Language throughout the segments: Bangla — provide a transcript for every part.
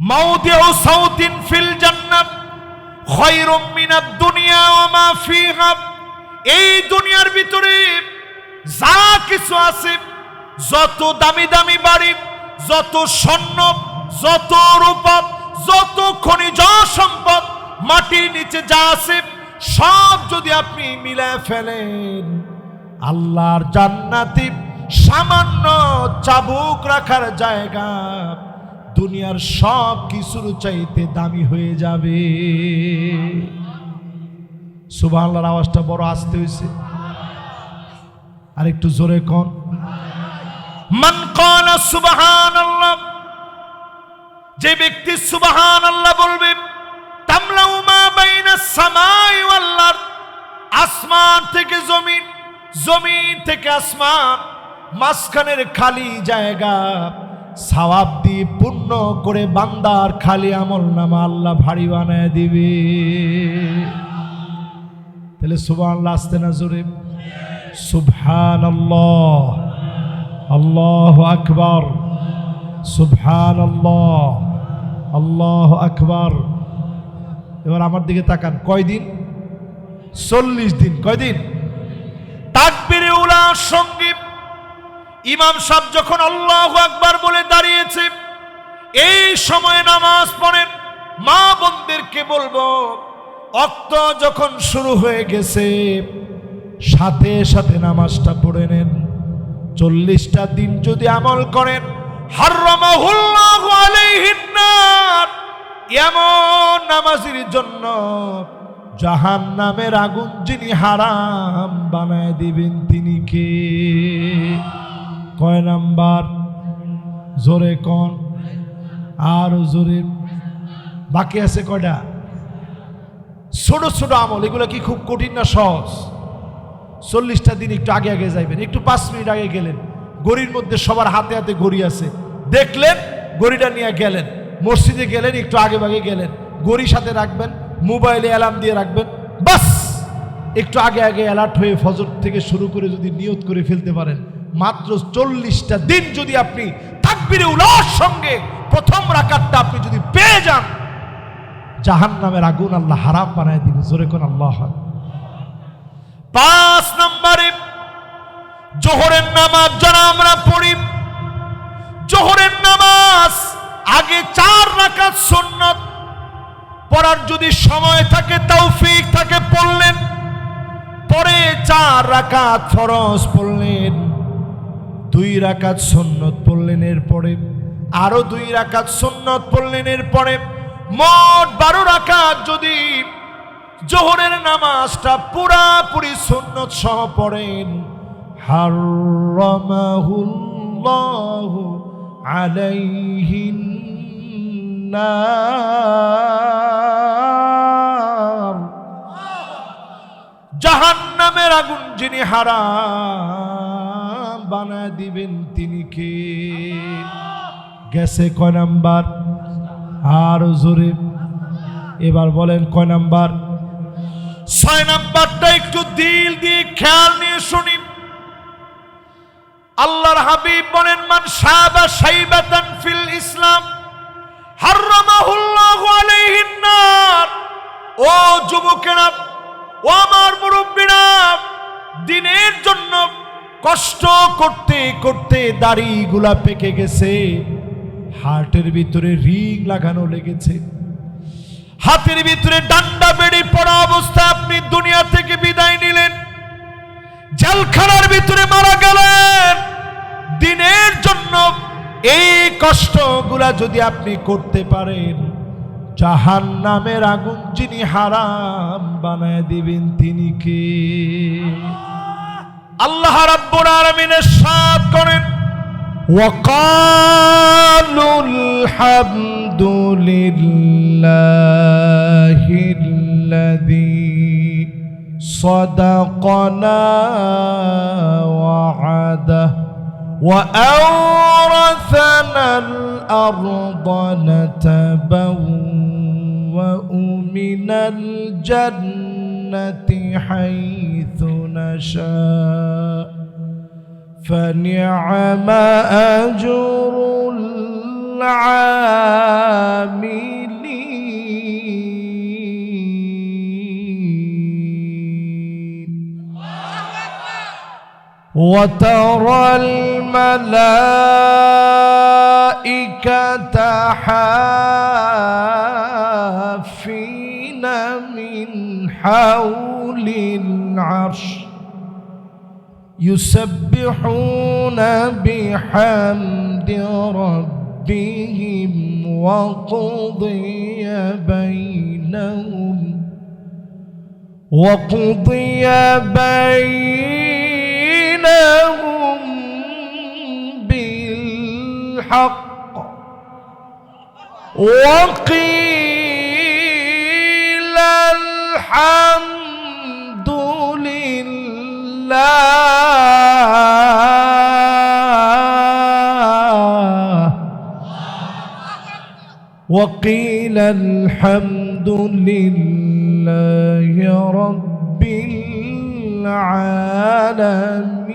মাউদিউ সাউতিন ফিল জান্নাত খায়রুম মিনাদ দুনিয়া ওয়া মা ফিহা। এই দুনিয়ার ভিতরে যা কিছু আছে, যত দামি দামি বাড়ি, যত স্বর্ণ, যত রূপা, যত খনিজ সম্পদ, মাটির নিচে যা আছে, সব যদি আপনি মিলায় ফেলেন, আল্লাহর জান্নাতে সামান্য চাবুক রাখার জায়গা দুনিয়ার সব কিছুর চাইতে দামি হয়ে যাবে। সুবহানাল্লাহর আওয়াজটা বড় আসতে হয়েছে, আর একটু জোরে কোন। মান ক্বালা সুবহানাল্লাহ, যে ব্যক্তি সুবহানাল্লাহ বলবে, তামলাউ মা বাইনাস সামাই ওয়াল আরদ, আসমান থেকে জমিন, জমিন থেকে আসমান, মাঝখানের খালি জায়গা সওয়াব দিয়ে পূর্ণ করে বান্দার খালি আমলনামা আল্লাহ ভারী বানায় দিবে। তাহলে সুবহানাল্লাহ আসতে না জোরে? সুবহানাল্লাহ, আল্লাহু আকবার, সুবহানাল্লাহ, আল্লাহু আকবার। এবার আমার দিকে তাকান, কয়দিন? 40 দিন। কয়দিন? তাকবীরে উলার সঙ্গে ইমাম সাহেব যখন আল্লাহু আকবার বলে দাঁড়িয়েছে, এই সময় নামাজ পড়েন। মা বোনদেরকে বলবো, ওয়াক্ত যখন শুরু হয়ে গেছে সাথে সাথে নামাজটা পড়ে নেন। 40টা দিন যদি আমল করেন, হারামাহুল্লাহু আলাইহিন নার, এমন নামাজের জন্য জাহান্নামের আগুন যিনি হারাম বানায় দিবেন তিনি কে? কয় নাম্বার? জোরে কোন, আর জোরে। বাকি আছে কয়টা? ছোট ছোট আমল, এগুলো কি খুব কঠিন না সহজ? 40টা দিন একটু আগে আগে যাইবেন, একটু 5 মিনিট আগে গেলেন, গড়ির মধ্যে সবার হাতে হাতে ঘড়ি আছে, দেখলেন ঘড়িটা নিয়ে গেলেন, মসজিদে গেলেন একটু আগে ভাগে গেলেন, ঘড়ি সাথে রাখবেন, মোবাইলে অ্যালার্ম দিয়ে রাখবেন, বাস একটু আগে আগে অ্যালার্ট হয়ে ফজর থেকে শুরু করে যদি নিয়ত করে ফেলতে পারেন, মাত্র 40টা দিন যদি আপনি তাকবীরে উলার সঙ্গে প্রথম রাকাতটা আপনি যদি পেয়ে যান, জাহান্নামের আগুন আল্লাহ হারাম বানায় দিবে। জোরে কোন আল্লাহ। 5 নম্বরে জোহরের নামাজ যারা আমরা পড়ি, জোহরের নামাজ আগে 4 রাকাত সুন্নাত পড়ার যদি সময় থাকে, তৌফিক থাকে, পড়লেন, পরে 4 রাকাত ফরজ পড়লেন, 2 রাকাত সুন্নাত পড়লেন, এরপরে আরো 2 রাকাত সুন্নাত পড়লেন, এরপরে মোট 12 রাকাত যদি জোহরের নামাজটা পুরাপুরি সুন্নাত সহ পড়েন, হারামাহুল্লাহু আলাইহিন নার, জাহান্নামের আগুন যিনি হারাম বানায় দিবেন তিনি কে? গেছে কয় নাম্বার? আর জোরে এবার বলেন কয় নাম্বার? 6 নাম্বারটা একটু দিল দিয়ে খেয়াল নিয়ে শুনি। আল্লাহর হাবিব বলেন, মান শাবা শাইবাতান ফিল ইসলাম হারামাহুল্লাহু আলাইহিন নার। ও যুবকেরা, ও আমার মুরব্বীরা, দিনের জন্য কষ্ট করতে করতে দাড়িগুলা পেকে গেছে, হার্টের ভিতরে রিং লাগানো লেগেছে, হাতের ভিতরে ডান্ডা বেড়ে পড়া অবস্থা আপনি দুনিয়া থেকে বিদায় নিলেন, জেলখানার ভিতরে মারা গেলেন। দিনের জন্য এই কষ্টগুলা যদি আপনি করতে পারেন, জাহান্নামের আগুন যিনি হারাম বানায় দিবেন তিনি কে? আল্লাহ রাব্বুল আলামিন ইরশাদ করেন, ওয়াকালুল হামদুলিল্লাহিল্লাযী সাদাকানা ওয়া'দাহু وأورثنا الأرض نتبوأ من الجنة حيث نشاء فنعم أجر العاملين وترى الملائكة حافين من حول العرش يسبحون بحمد ربهم وقضي بينهم بالحق وقيل الحمد لله وقيل الحمد لله رب العالمين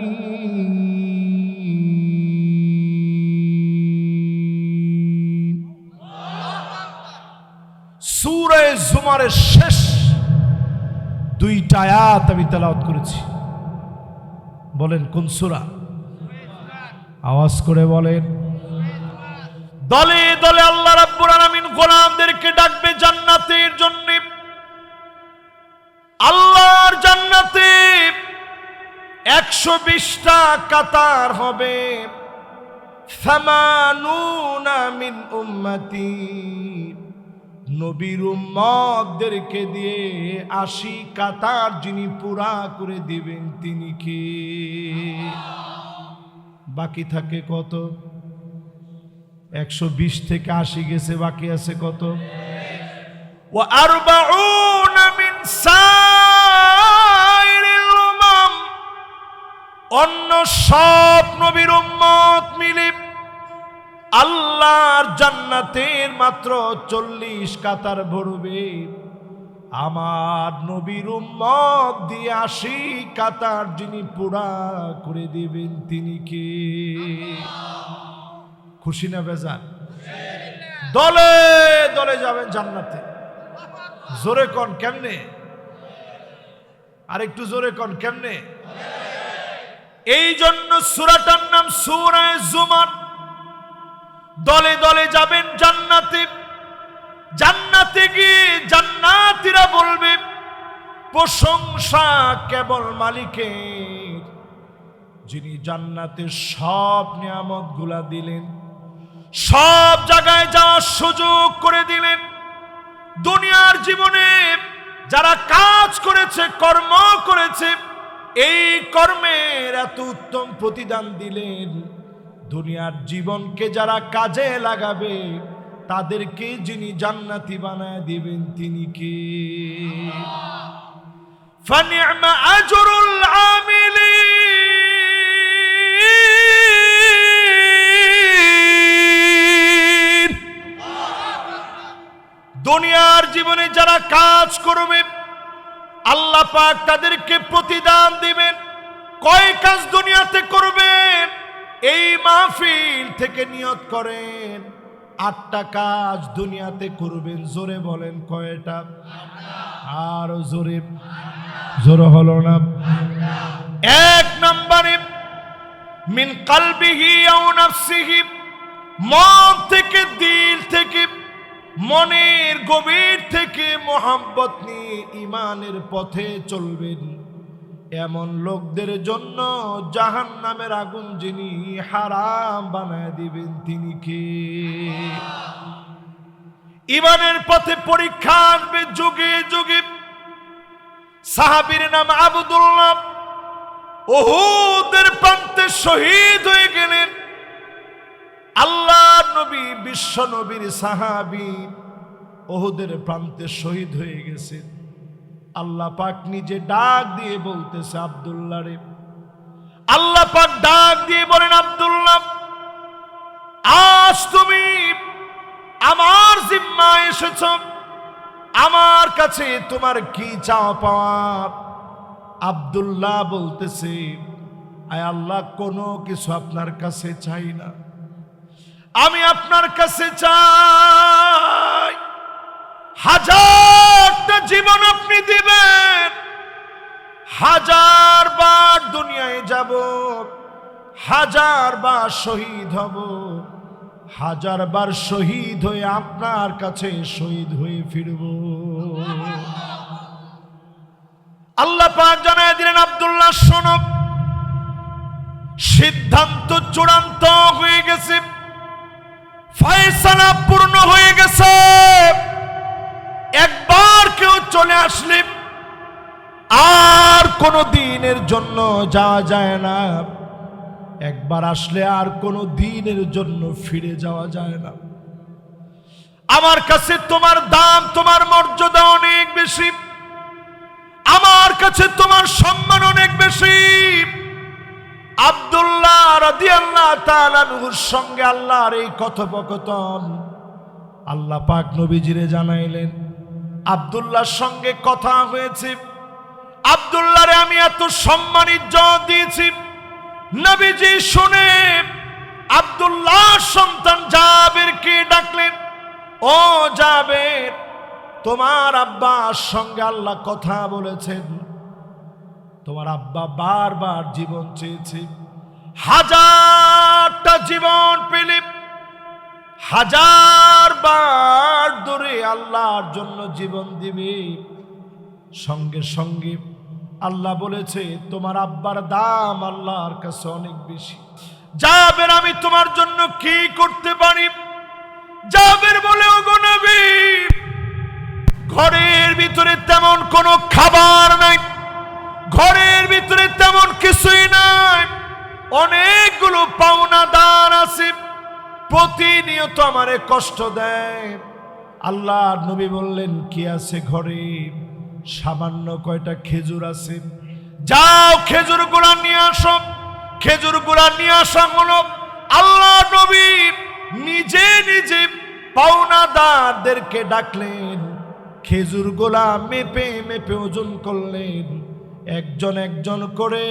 সূরা জুমারের শেষ দুইটা আয়াত আমি তেলাওয়াত করেছি। বলেন কোন সূরা? আওয়াজ করে বলেন। দলে দলে আল্লাহ রাব্বুল আলামিন গোলামদেরকে ডাকবে জান্নাতের জন্য। আল্লাহর জান্নাতে 120টা কাতার হবে। সামানুনা মিন উম্মতি, নবীর উম্মতদেরকে দিয়ে 80 কাতার যিনি পুরা করে দিবেন তিনি কে? বাকি থাকে কত? 120 থেকে 80 গেছে, বাকি আছে কত? ওয়া আরবাউনা মিন সাইরিল উমাম, অন্য সব নবীর উম্মত মিলে আল্লাহর জান্নাতের মাত্র 40 কাতার ভরবে। আমার নবীর উম্মত দিয়ে 80 কাতার যিনি পুরা করে দিবেন তিনি কে? খুশি না বেজার? দলে দলে যাবেন জান্নাতে। জোরে কোন কেমনে? আর একটু জোরে কোন কেমনে? এই জন্য সূরাটার নাম সূরা জুমার। দলে দলে যাবেন জান্নাতে। জান্নাতে গিয়ে জান্নাতীরা বলবে প্রশংসা কেবল মালিকের, যিনি জান্নাতের সব নিয়ামত গুলা দিলেন, সব জায়গায় যাওয়ার সুযোগ করে দিলেন। দুনিয়ার জীবনে যারা কাজ করেছে, কর্ম করেছে, এই কর্মের এত উত্তম প্রতিদান দিলেন। দুনিয়ার জীবনকে যারা কাজে লাগাবে তাদেরকে যিনি জান্নাতি বানায় দিবেন তিনি কে? ফানি'মা আজরুল আমিলিন। দুনিয়ার জীবনে যারা কাজ করবে আল্লাহ পাক তাদেরকে প্রতিদান দিবেন। কয় কাজ দুনিয়াতে করবেন? এই মাহফিল থেকে নিয়ত করেন 8টা কাজ দুনিয়াতে করবেন। জোরে বলেন কয়টা? আর জোরে জোরে হলো না। 1 নম্বরে মিন কলবিহি আও নাফসিহি, মন থেকে, দিল থেকে, মনের গভীর থেকে মোহাব্বত নিয়ে ঈমানের পথে চলবেন। এমন লোকদের জন্য জাহান্নামের আগুন যিনি হারাম বানায় দিবেন তিনি কে? ঈমানের পথে পরীক্ষা আসবে যুগে যুগে। সাহাবীর নাম আব্দুল্লাহ, উহুদের প্রান্তে শহীদ হয়ে গেলেন। আল্লাহর নবী, বিশ্ব নবীর সাহাবী, উহুদের প্রান্তে শহীদ হয়ে গেছেন। আল্লাহ পাক নিজে ডাক দিয়ে বলতেছে আব্দুল্লাহ রে। আল্লাহ পাক ডাক দিয়ে বলেন আব্দুল্লাহ, আজ তুমি আমার জিম্মায় এসেছ, আমার কাছে তোমার কি চাওয়া পাওয়া? আব্দুল্লাহ বলতেছে, আয় আল্লাহ, কোনো কিছু আপনার কাছে চাই না, আমি আপনার কাছে চাই 1000টা জীবন আপনি দিবেন, হাজার বার দুনিয়ায় যাব, হাজার বার শহীদ হব, হাজার বার শহীদ হয়ে আপনার কাছে শহীদ হয়ে ফিরব। আল্লাহ পাক জানায় দিলেন, আব্দুল্লাহ শোনো, সিদ্ধান্ত চূড়ান্ত হয়ে গেছে, ফয়সালা পূর্ণ হয়ে গেছে। একবার কেউ চলে আসলে আর কোনো দিনের জন্য যাওয়া যায় না, একবার আসলে আর কোনো দিনের জন্য ফিরে যাওয়া যায় না। আমার কাছে তোমার দাম, তোমার মর্যাদা অনেক বেশি, আমার কাছে তোমার সম্মান অনেক বেশি। আব্দুল্লাহ রাদিয়াল্লাহু তাআলা আনহুর সঙ্গে আল্লাহর এই কথোপকথন আল্লাহ পাক নবীজিরে জানাইলেন। আব্দুল্লাহর সঙ্গে কথা হয়েছে, আব্দুল্লাহরে আমি এত সম্মান ইজ্জত দিয়েছি। নবীজি শুনে আব্দুল্লাহর সন্তান জাবেরকে ডাকলেন, ও জাবের, তোমার আব্বার সঙ্গে আল্লাহ কথা বলেছেন, তোমার আব্বা বারবার জীবন চেয়েছে, হাজারটা জীবন পেলে হাজার বার ধরে আল্লাহর জন্য জীবন দিবে। সঙ্গে সঙ্গে আল্লাহ বলেছে, তোমার আব্বার দাম আল্লাহর কাছে অনেক বেশি। জাবের, আমি তোমার জন্য কি করতে পারি? জাবের বলে, ওগো নবী, ঘরের ভিতরে তেমন কোনো খাবার নাই, ঘরের ভিতরে তেমন কিছুই নাই, অনেকগুলো পাওনাদার আছে, প্রতিনিয়ত আমারে কষ্ট দেয়। আল্লাহ নবী বললেন, কি আছে ঘরে? সামান্য কয়টা খেজুর আছে, যাও খেজুর গুলা নিয়ে আসো। খেজুর গুলা নিয়ে আসা হলো। আল্লাহ নবী নিজে নিজে পাওনাদারদেরকে ডাকলেন, খেজুর গুলা মেপে মেপে ওজন করলেন, একজন একজন করে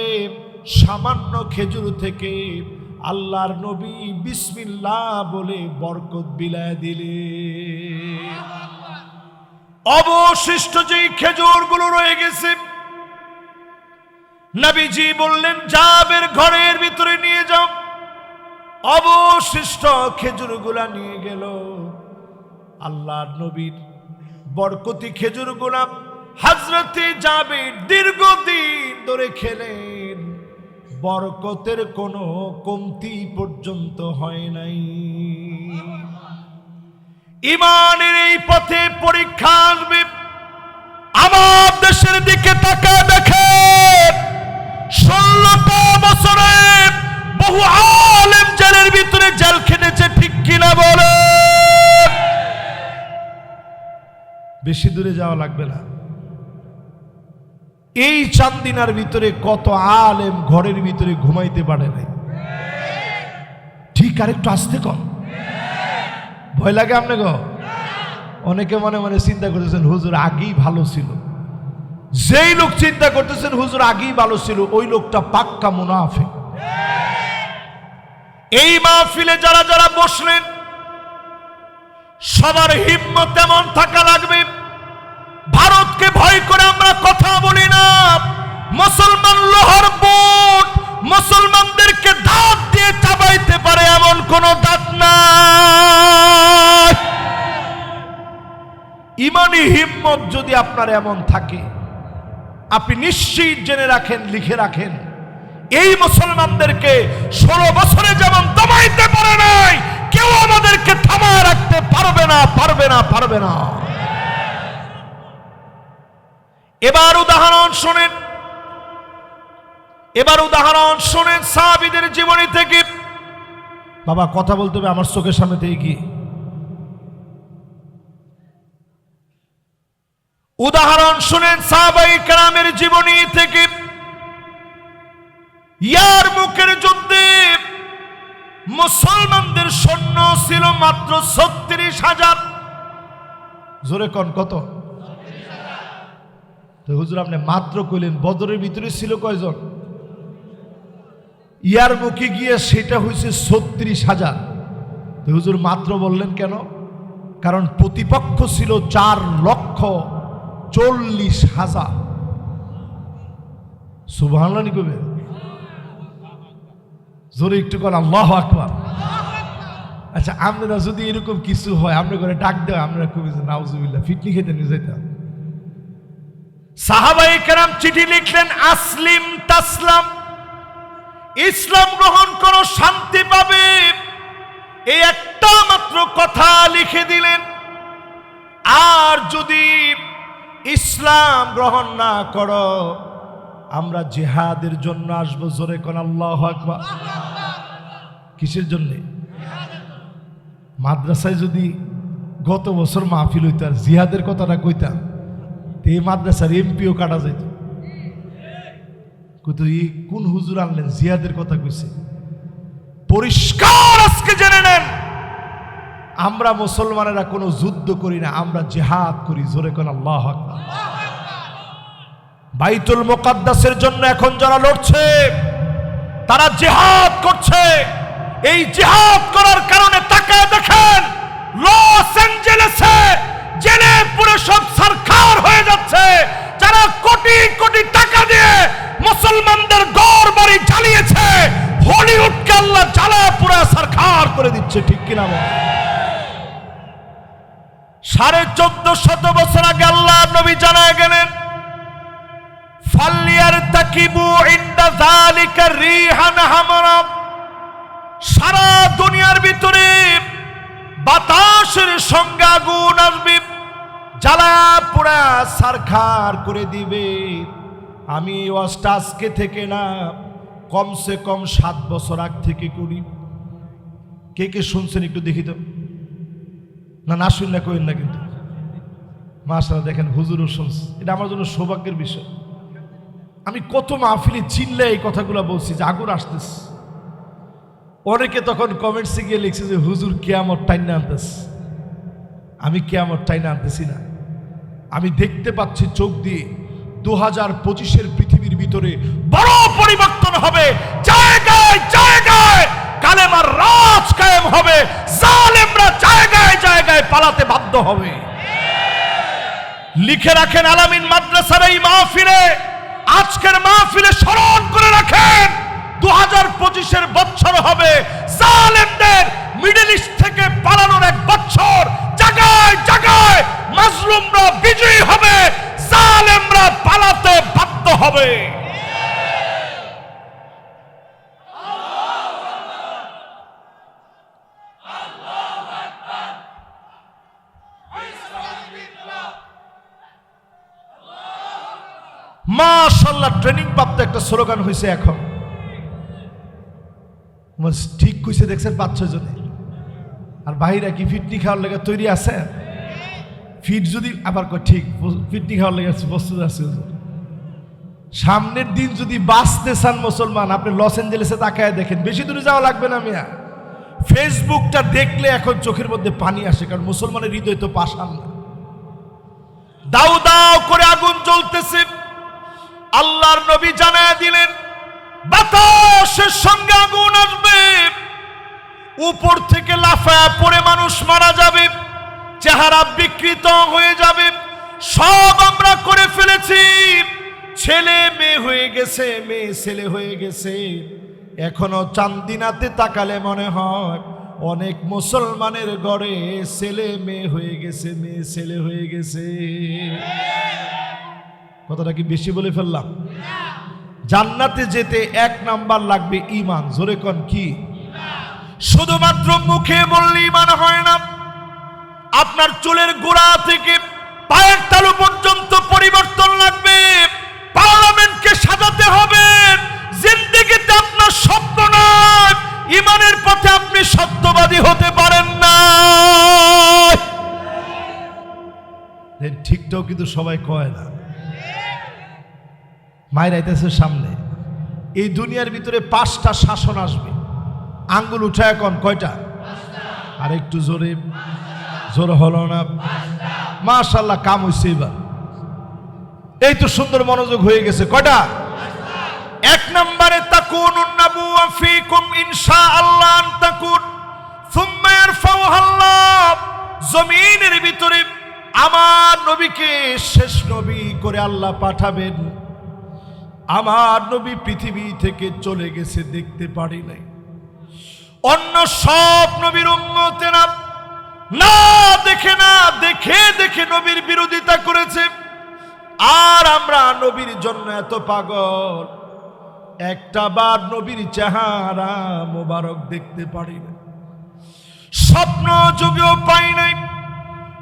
সামান্য খেজুর থেকে আল্লাহর নবী বিসমিল্লাহ বলে বরকত বিলায় দিলেন। অবশিষ্ট যেই খেজুরগুলো রয়ে গেছে, নবীজি বললেন, জাবের ঘরের ভিতরে নিয়ে যাও। অবশিষ্ট খেজুরগুলা নিয়ে গেল। আল্লাহর নবীর বরকতি খেজুরগুলা হযরতে জাবের দীর্ঘদিন ধরে খেলেন, বরকতের কোনো কমতি পর্যন্ত হয় নাই। ইমানের এই পথে পরীক্ষা আসবে। আমার দেশের দিকে তাকায় দেখেন, 16টা বছরে বহু আলেম জেলের ভিতরে জেল খেটেছে, ঠিক কিনা বলে? বেশি দূরে যাওয়া লাগবে না, এই চান্দিনার ভিতরে কত আলেম ঘরের ভিতরে ঘুমাইতে পারে নাই। ঠিক, আরেকটু আসতে কম, ভয় লাগে আপনাকে? অনেকে মনে মনে চিন্তা করতেছেন, হুজুর আগেই ভালো ছিল। যেই লোক চিন্তা করতেছেন হুজুর আগেই ভালো ছিল, ওই লোকটা পাক্কা মুনাফিক। এই মাহফিলে যারা যারা বসলেন, সবার হিম্মত তেমন থাকা লাগবে। ভারতকে ভয় করে আমরা কথা বলি না। মুসলমান লোহার বুট, মুসলমানদেরকে দাঁত দিয়ে চাবাইতে পারে এমন কোন দাঁত নাই। ইমানি হিম্মত যদি আপনার এমন থাকে, আপনি নিশ্চিত জেনে রাখেন, লিখে রাখেন, এই মুসলমানদেরকে 16 বছরে যেমন দমাইতে পারে নাই, কেউ আমাদেরকে থামায় রাখতে পারবে না, পারবে না, পারবে না। এবার উদাহরণ শোনেন, এবার উদাহরণ শোনেন সাহাবীদের জীবনী থেকে। বাবা কথা বলতে হবে আমার চোখের সামনে থেকে গিয়ে। উদাহরণ শুনেন সাহাবায়ে কেরামের জীবনী থেকে। ইয়ারমুকের যুদ্ধে মুসলমানদের সৈন্য ছিল মাত্র 36,000। জোরে কোন কত? তো হুজুর আপনি মাত্র কইলেন, বদরের ভিতরে ছিল কয়জন? ইয়ারমুকে গিয়ে সেটা হয়েছে 36,000। তো হুজুর মাত্র বললেন কেন? কারণ প্রতিপক্ষ ছিল 4,40,000। সুবহানাল্লাহ কবে জোরে একটু কর আল্লাহু আকবার। আচ্ছা আপনারা যদি এরকম কিছু হয় আমরা করে ডাক দেওয়া আমরা কবি নাউজুবিল্লাহ ফিটনি খেতে নিয়ে যেতাম। সাহাবায়ে কেরাম চিঠি লিখলেন আসলিম তাসলাম, ইসলাম গ্রহণ করো শান্তি পাবে, এই একটা মাত্র কথা লিখে দিলেন। আর যদি ইসলাম গ্রহণ না করো আমরা জিহাদের জন্য আসবো। জোরে কোন আল্লাহু আকবার। কিসের জন্য? মাদ্রাসায় যদি গত বছর মাহফিল হইতো আর জিহাদের কথাটা কইতাম এই মাদ্রাসার এমপিও কাটা যাইত। কইতো এই কোন হুজুর আনলেন জিহাদের কথা কইছে। পরিষ্কার আজকে জেনে নেন আমরা মুসলমানেরা কোনো যুদ্ধ করি না, আমরা জিহাদ করি। জোরে কোন আল্লাহু আকবার। বাইতুল মুকাদ্দাসের জন্য এখন যারা লড়ছে তারা জিহাদ করছে। এই জিহাদ করার কারণে তাকায় দেখেন লস অ্যাঞ্জেলেসে জেলে পুরো সব সরকার হয়ে যাচ্ছে। যারা কোটি কোটি টাকা দিয়ে মুসলমানদের ঘর বাড়ি জ্বালিয়েছে হলিউডকে আল্লাহ জ্বালা পুরো সরকার করে দিচ্ছে। ঠিক কিনা বল? 1450 বছর আগে আল্লাহ নবী জানায় গেলেন ফালিয়ারতাকিবু ইনদা যালিকা রিহান হামরা। সারা দুনিয়ার ভিতরে বাতাসের সঙ্গে আগুন আসবে, জ্বালা পোড়া সারখার করে দিবে। আমি ওয়াজটা আজকে থেকে না কমসে কম 7 বছর আগ থেকে করি। কে কে শুনছেন একটু দেখি তো। না না শুনলে কইন না কিন্তু মাশাআল্লাহ দেখেন হুজুরও শুনছে। এটা আমার জন্য সৌভাগ্যের বিষয়। আমি কত মাহফিলে চিল্লে এই কথাগুলো বলছি যে আগুন আসতেছে। অনেকে তখন কমেন্টসে গিয়ে লিখছে যে হুজুর কিয়ামত টাইনা আনতেছে। আমি কিয়ামত টাইনা আনতেছি না, আমি দেখতে পাচ্ছি চোখ দিয়ে 2025-এর পৃথিবীর ভিতরে বড় পরিবর্তন হবে। জায়গায় জায়গায় কালেমার রাজ কায়েম হবে, জালেমরা জায়গায় জায়গায় পালাতে বাধ্য হবে। লিখে রাখেন আলামিন মাদ্রাসার এই মাহফিলে, আজকের মাহফিলে স্মরণ করে রাখেন 2025-এর বছর হবে জালেমদের মিডল ইস্ট থেকে পালানোর এক বছর। জায়গায় জায়গায় মাজলুমরা বিজয়ী হবে, জালেমরা পালাতে বাধ্য হবে। মাশাআল্লাহ ট্রেনিং প্রাপ্ত একটা স্লোগান হয়েছে এখন। ঠিক কইছে দেখছেন 5-6 জনে। আর ভাইরা কি ফিটনি খাওয়ার লেগে তৈরি আছে? ফিট যদি আবার ঠিক ফিটনি খাওয়ার লেগে প্রস্তুত আছে। সামনের দিন যদি বাঁচতে চান মুসলমান আপনি লস অ্যাঞ্জেলেসে তাকায় দেখেন, বেশি দূরে যাওয়া লাগবে না মিয়া। ফেসবুকটা দেখলে এখন চোখের মধ্যে পানি আসে, কারণ মুসলমানের হৃদয় তো পাষাণ না। দাউ দাউ করে আগুন জ্বলতেছে। আল্লাহর নবী জানায় দিলেন বাতাসের সঙ্গে আগুন আসবে, উপর থেকে লাফায়া পড়ে মানুষ মারা যাবে, চেহারা বিকৃত হয়ে যাবে। সব আমরা করে ফেলেছি, ছেলে মেয়ে হয়ে গেছে, মেয়ে ছেলে হয়ে গেছে। এখনো চান্দিনাতে তাকালে মনে হয় অনেক মুসলমানের ঘরে ছেলে মেয়ে হয়ে গেছে, মেয়ে ছেলে হয়ে গেছে। কথাটা কি বেশি বলে ফেললাম? জান্নাতে যেতে 1 নাম্বার লাগবে ঈমান। জোরে কোন কি? শুধুমাত্র মুখে বললে ঈমান হয় না, আপনার চুলের গোড়া থেকে পায়ের তালু পর্যন্ত পরিবর্তন লাগবে। পার্লামেন্টকে সাজাতে হবে। জিন্দেগিতে আপনার স্বপ্ন নয়, ঈমানের পথে আপনি সত্যবাদী হতে পারেন না। ঠিকটাও কিন্তু সবাই কয় না। মায়ের আইতেছে সামনে। এই দুনিয়ার ভিতরে 5টা শাসন আসবে। আঙ্গুল উঠা এখন কয়টা? আর একটু জোরে, জোর হলো না। মাশাআল্লাহ কাম হইছে এবার। এই তো সুন্দর মনোযোগ হয়ে গেছে। কয়টা? 1 নম্বরে তাকুনুন নাবুওয়া ফীকুম ইনশাআল্লাহ আন তাকুন সুম্মা ইয়ারফাউহা আল্লাহ। জমিনের ভিতরে আমার নবীকে শেষ নবী করে আল্লাহ পাঠাবেন। আমার নবী পৃথিবী থেকে চলে গেছে, দেখতে পারি নাই। অন্য সব নবীর উম্মতেরা না দেখে না দেখে দেখে নবীর বিরোধিতা করেছে, আর আমরা নবীর জন্য এত পাগল, একটা বার নবীর চেহারা মোবারক দেখতে পারি না, স্বপ্ন যুগেও পাই নাই,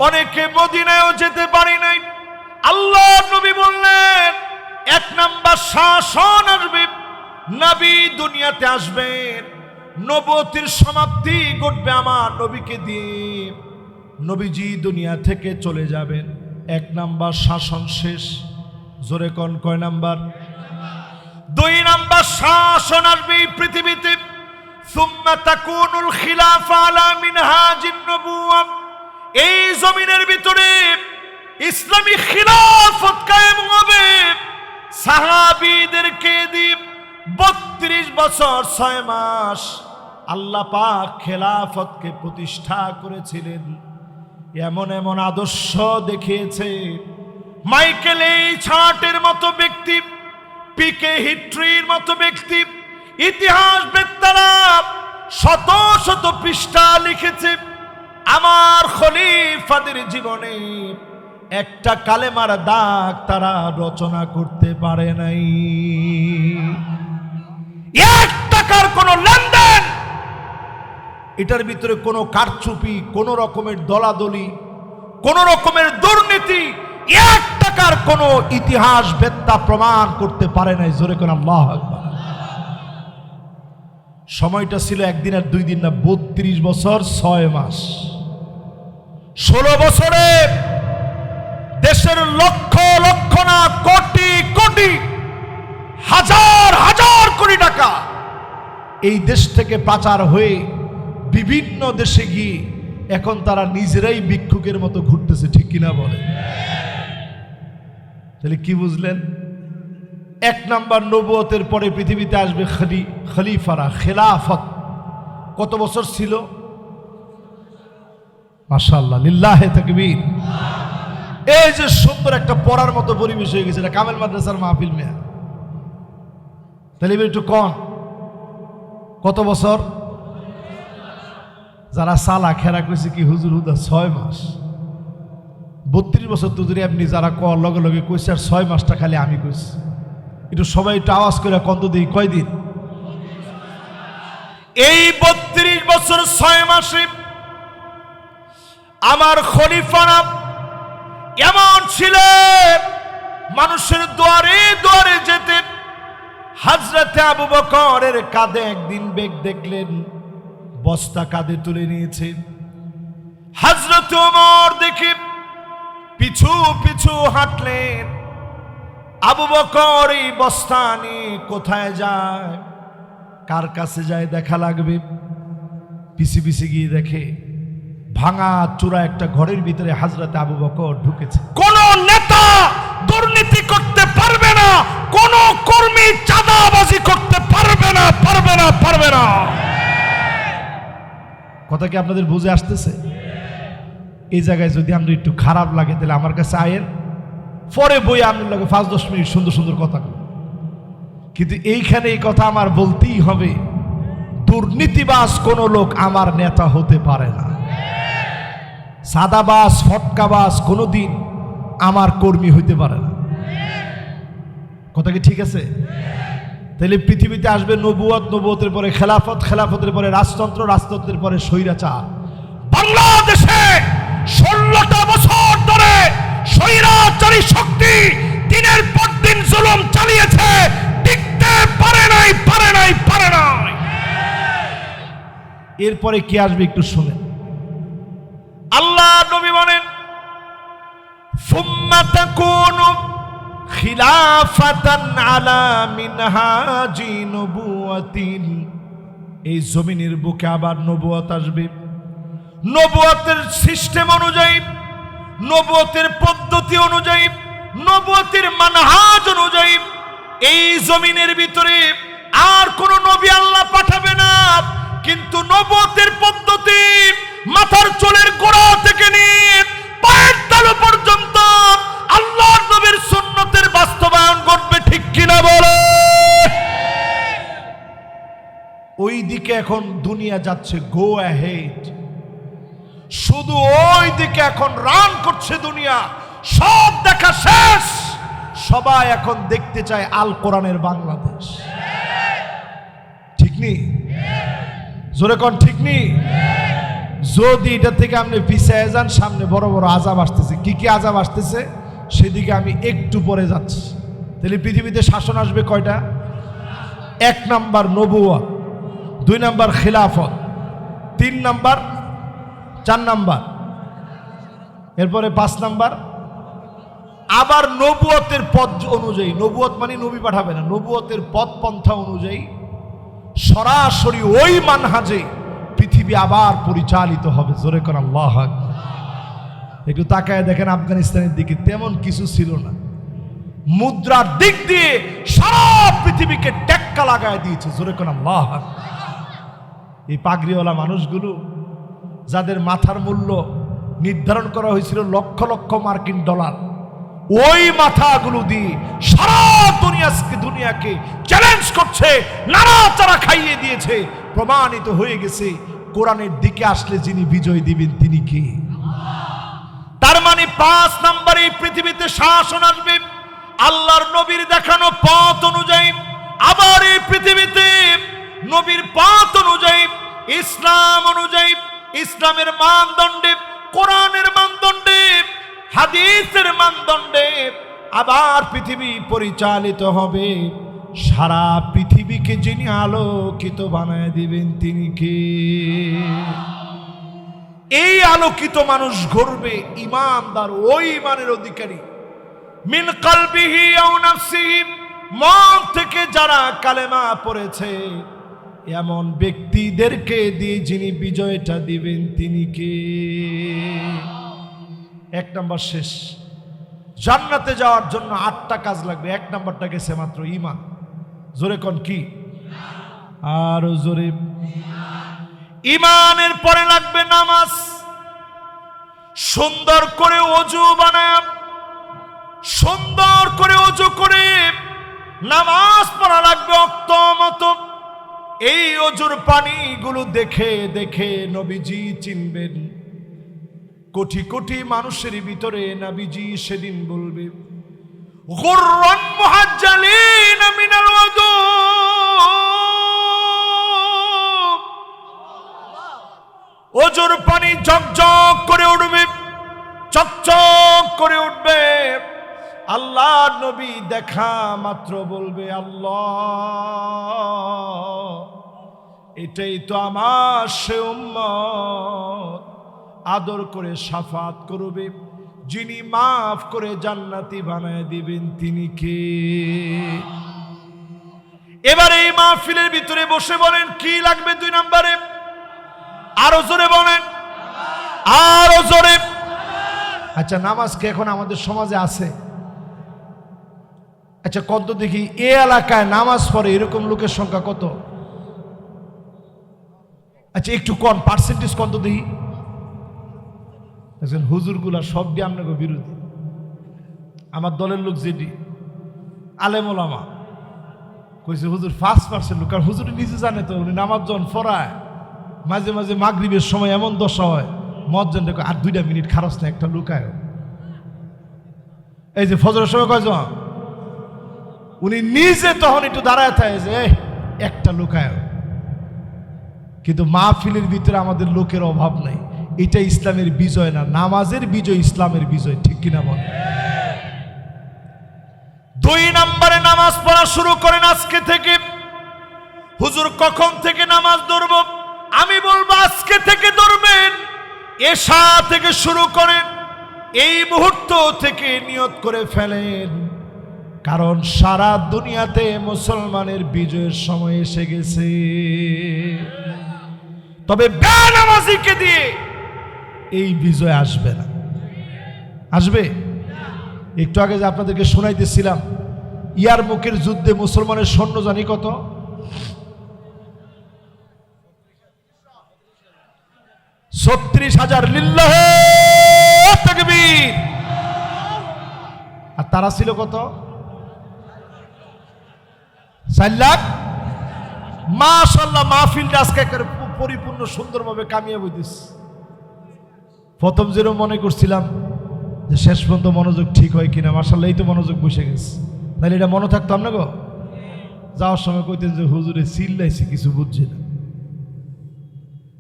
অনেকে মদিনায়ও যেতে পারি নাই। আল্লাহ নবী বললেন, এক নাম্বার শাসন আসবে, নবী দুনিয়াতে আসবেন, নবুয়তের সমাপ্তি ঘটবে আমার নবীকে দিয়ে, নবীজি দুনিয়া থেকে চলে যাবেন, এক নাম্বার শাসন শেষ। জোরে কোন কয় নাম্বার? দুই নাম্বার শাসন আসবে পৃথিবীতে, সুম্মা তাকুনুল খিলাফা আলা মিনহাজিন নবুওয়া, এই জমিনের ভিতরে ইসলামী খিলাফত কায়েম হবে। সাহাবীদেরকে দিয়ে 32 বছর 6 মাস আল্লাহ পাক খেলাফতকে প্রতিষ্ঠা করেছিলেন। এমন এমন আদর্শ দেখিয়েছে, মাইকেল এইচার্টের মতো ব্যক্তি, পিকে হিট্রির মতো ব্যক্তি, ইতিহাস বেত্তারা শত শত পৃষ্ঠা লিখেছে। আমার খলিফাদের জীবনে একটা কালেমার দাগ তারা রচনা করতে পারে নাই। 1 টাকার কোন লেনদেন, এটার ভিতরে কোনো কারচুপি, কোন রকমের দলাদলি, কোন রকমের দুর্নীতি, 1 টাকার কোন ইতিহাস বেত্তা প্রমাণ করতে পারে নাই। জোরে কোন আল্লাহু আকবার। সময়টা ছিল একদিন আর 2 দিন না, 32 বছর 6 মাস। 16 বছরে দেশের লক্ষ লক্ষ না কোটি কোটি, হাজার হাজার কোটি টাকা এই দেশ থেকে পাচার হয়ে বিভিন্ন দেশে গিয়ে এখন তারা নিজেরাই ভিক্ষুকের মতো ঘুরতেছে, ঠিক কিনা বলে? তাহলে কি বুঝলেন? 1 নাম্বার নবুয়তের পরে পৃথিবীতে আসবে খলিফারা, খেলাফত। কত বছর ছিল? মাশাআল্লাহ, লিল্লাহে তাকবীর। এই যে সুন্দর একটা পড়ার মতো পরিবেশ হয়ে গেছে, এটা কামেল মাদ্রাসার মাহফিল মেয়া। তাহলে একটু কন, কত বছর? যারা সালা খেরা কইছে কি হুজুর হুদা 6 মাস, 32 বছর তো যদি আপনি যারা কর লগে লগে কইছে, আর 6 মাসটা খালি আমি কইছি। একটু সবাই একটু আওয়াজ করে কত দিই, কয়দিন? এই 32 বছর 6 মাসে আমার খলিফারা এমন ছিলেন, মানুষের দুয়ারে দুয়ারে যেতে। হযরতে আবু বকরের কাঁধে একদিন বেগ দেখলেন, বস্তা কাঁধে তুলে নিয়েছে। হযরত ওমর দেখে পিছু পিছু হাঁটলেন। আবু বকর এই বস্তা নিয়ে কোথায় যায়, কার কাছে যায় দেখা লাগবে, পিছে পিছে গিয়ে দেখে ভাঙা চূড়া একটা ঘরের ভিতরে হযরতে আবু বকর ঢুকেছে। কোন নেতা দুর্নীতি করতে পারবে না, কোন কর্মী চাঁদাবাজি করতে পারবে না, পারবে না, পারবে না। কথা কি আপনাদের বুঝে আসতেছে? এই জায়গায় যদি আমরা একটু খারাপ লাগে তাহলে আমার কাছে আয়েন, পরে বই আপনার লাগে 5-10 মিনিট সুন্দর সুন্দর কথা, কিন্তু এইখানে এই কথা আমার বলতেই হবে, দুর্নীতিবাজ কোন লোক আমার নেতা হতে পারে না, সাদাবাজ ফটকাবাজ কোনোদিন আমার কর্মী হইতে পারে না। কথা কি ঠিক আছে? তাহলে পৃথিবীতে আসবে নবুয়ত, নবুয়তের পরে খেলাফত, খেলাফতের পরে রাজতন্ত্র, রাজতন্ত্রের পরে স্বৈরাচার। বাংলাদেশে 16টা বছর ধরে স্বৈরাচারী শক্তি দিনের পর দিন জুলুম চালিয়েছে, টিকতে পারে নাই, পারে নাই, পারে নাই। এরপরে কি আসবে একটু শুনেন। আল্লাহ নবী বলেন, সুম্মা তাকুনু খিলাফাতান আলা মিনহাজি নবুওয়াতিন, এই জমিনের বুকে আবার নবুয়ত আসবে। নবুয়তের সিস্টেম অনুযায়ী, নবুয়তের পদ্ধতি অনুযায়ী, নবুয়তের মানহাজ অনুযায়ী এই জমিনের ভিতরে আর কোন নবী আল্লাহ পাঠাবে না, কিন্তু নবুয়তের পদ্ধতি মাথার চুলের গোড়া থেকে নিয়ে পায়ের তালু পর্যন্ত আল্লাহর নবীর সুন্নতের বাস্তবায়ন ঘটবে, ঠিক কিনা বলো? দিকে এখন দুনিয়া যাচ্ছে, গো অ্যাহেড, শুধু ওই দিকে এখন রান করছে দুনিয়া। সব দেখা শেষ, সবাই এখন দেখতে চায় আল কোরআনের বাংলাদেশ। ঠিক নেই? জোরে কোন ঠিক নেই? যদি এটা থেকে আপনি পিছিয়ে যান, সামনে বড় বড় আযাব আসতেছে। কি কি আযাব আসতেছে সেদিকে আমি একটু পরে যাচ্ছি। তাহলে পৃথিবীতে শাসন আসবে কয়টা? 1 নাম্বার নবুয়ত, 2 নাম্বার খিলাফত, 3 নাম্বার, 4 নাম্বার, এরপরে 5 নাম্বার আবার নবুয়তের পথ অনুযায়ী। নবুয়ত মানে নবী পাঠাবে না, নবুয়তের পথ পন্থা অনুযায়ী সরাসরি ওই মানহাজে পৃথিবী আবার পরিচালিত হবে। জোরে কোন আল্লাহু আকবার। একটু তাকায় দেখেন আফগানিস্তানের দিকে তেমন কিছু ছিল না, মুদ্রার দিক দিয়ে সারা পৃথিবীকে টেক্কা লাগায় দিয়েছে। জোরে কোন আল্লাহু আকবার। এই পাগড়িওয়ালা মানুষগুলো, যাদের মাথার মূল্য নির্ধারণ করা হয়েছিল লক্ষ লক্ষ মার্কিন ডলার, ওই মাথাগুলো দিয়ে সারা দুনিয়াকে চ্যালেঞ্জ করছে, নাড়াচাড়া খাইয়ে দিয়েছে। প্রমাণিত হয়ে গেছে কোরআনের দিকে আসলে যিনি বিজয় দিবেন তিনি কে। তার মানে 5 নাম্বার, এই পৃথিবীতে শাসন আসবে আল্লাহর নবীর দেখানো পথ অনুযায়ী। আবার এই পৃথিবীতে নবীর পথ অনুযায়ী, ইসলাম অনুযায়ী, ইসলামের মানদণ্ডে, কোরআনের মানদণ্ডে, হাদিসের মানদণ্ডে আবার পৃথিবী পরিচালিত হবে। সারা পৃথিবীকে যিনি আলোকিত বানায় দিবেন তিনি কে? এই আলোকিত মানুষ গড়বে ঈমানদার, ওই ঈমানের অধিকারী। মিন কলবিহি আও নাফসিহি, মন থেকে যারা কালেমা পড়েছে এমন ব্যক্তিদেরকে দিয়ে যিনি বিজয়টা দিবেন তিনি কে? 1 নাম্বার শেষ। জান্নাতে যাওয়ার জন্য 8টা কাজ লাগবে, 1 নাম্বারটা গেছে মাত্র ঈমান। জোরে কোন কি? আর জোরে। ঈমানের পরে লাগবে নামাজ। সুন্দর করে ওযু বানায়, সুন্দর করে ওযু করে নামাজ পড়া লাগবে ওয়াক্ত মতো। এই ওযুর পানিগুলো দেখে দেখে নবীজি চিনবেন। কোটি কোটি মানুষের ভিতরে নবীজি সেদিন বলবে, গুররান মুহাজ্জালিন মিনাল ওযু, ওযুর পানি ঝকঝক করে উঠবে, চকচক করে উঠবে। আল্লাহ নবী দেখা মাত্র বলবে, আল্লাহ, এটাই তো আমার সে উম্মত, আদর করে শাফাত করবে, যিনি মাফ করে জান্নাতি বানায় দিবেন তিনি কে? এবারে এই মাহফিলের ভিতরে বসে বলেন কি লাগবে 2 নম্বরে? আরো জোরে বলেন, আরো জোরে। আচ্ছা, নামাজ কি এখন আমাদের সমাজে আছে? আচ্ছা, কত দেখি এই এলাকায় নামাজ পড়ে এরকম লোকের সংখ্যা কত? আচ্ছা, একটু কোন পার্সেন্টেজ কত দেখি? হুজুরগুলা সব দিয়ে আপনাকে বিরোধী। আমার দলের লোক যেটি আলেম ওলামা কইছে হুজুর 5% লোক, কারণ হুজুর নিজে জানে তো, উনি নামাজ যখন পড়ায় মাঝে মাঝে মাগরিবের সময় এমন দশা হয়, মজ্জন দেখো আর 2 মিনিট খারস না, একটা লুকায়। এই যে ফজরের সময় কয়জন, উনি নিজে তখন একটু দাঁড়ায় থাকে যে একটা লুকায়। কিন্তু মাহফিলের ভিতরে আমাদের লোকের অভাব নাই। এটা ইসলামের বিজয় না, নামাজের বিজয় ইসলামের বিজয়। ঠিক কিনা বল? 2 নম্বরে নামাজ পড়া শুরু করেন আজকে থেকে। হুজুর কখন থেকে নামাজ ধরব? আমি বলবো আজকে থেকে ধরবেন। এশা থেকে শুরু করেন, এই মুহূর্ত থেকে নিয়ত করে ফেলেন, কারণ সারা দুনিয়াতে মুসলমানের বিজয়ের সময় এসে গেছে। তবে বেনামাজিকে দিয়ে এই বিজয় আসবে না। আসবে? একটু আগে যে আপনাদেরকে শোনাইতেছিলাম, ইয়ারমুকের যুদ্ধে মুসলমানের সৈন্য জানি কত? 36,000। লিল্লাহে তাকবীর। আর তারা ছিল কত? 4 লাখ। মাশাআল্লাহ মাহফিলটা আজকে একেবারে পরিপূর্ণ সুন্দরভাবে কামিয়ে বইতেছে। প্রথম যেরকম মনে করছিলাম যে শেষ পর্যন্ত মনোযোগ ঠিক হয় কিনা, মাশাআল্লাহ এই তো মনোযোগ বসে গেছে। তাহলে এটা মনে থাকতাম না গো। যাওয়ার সময় কইতেন যে হুজুরে চিল্লাইছি কিছু বুঝছি না।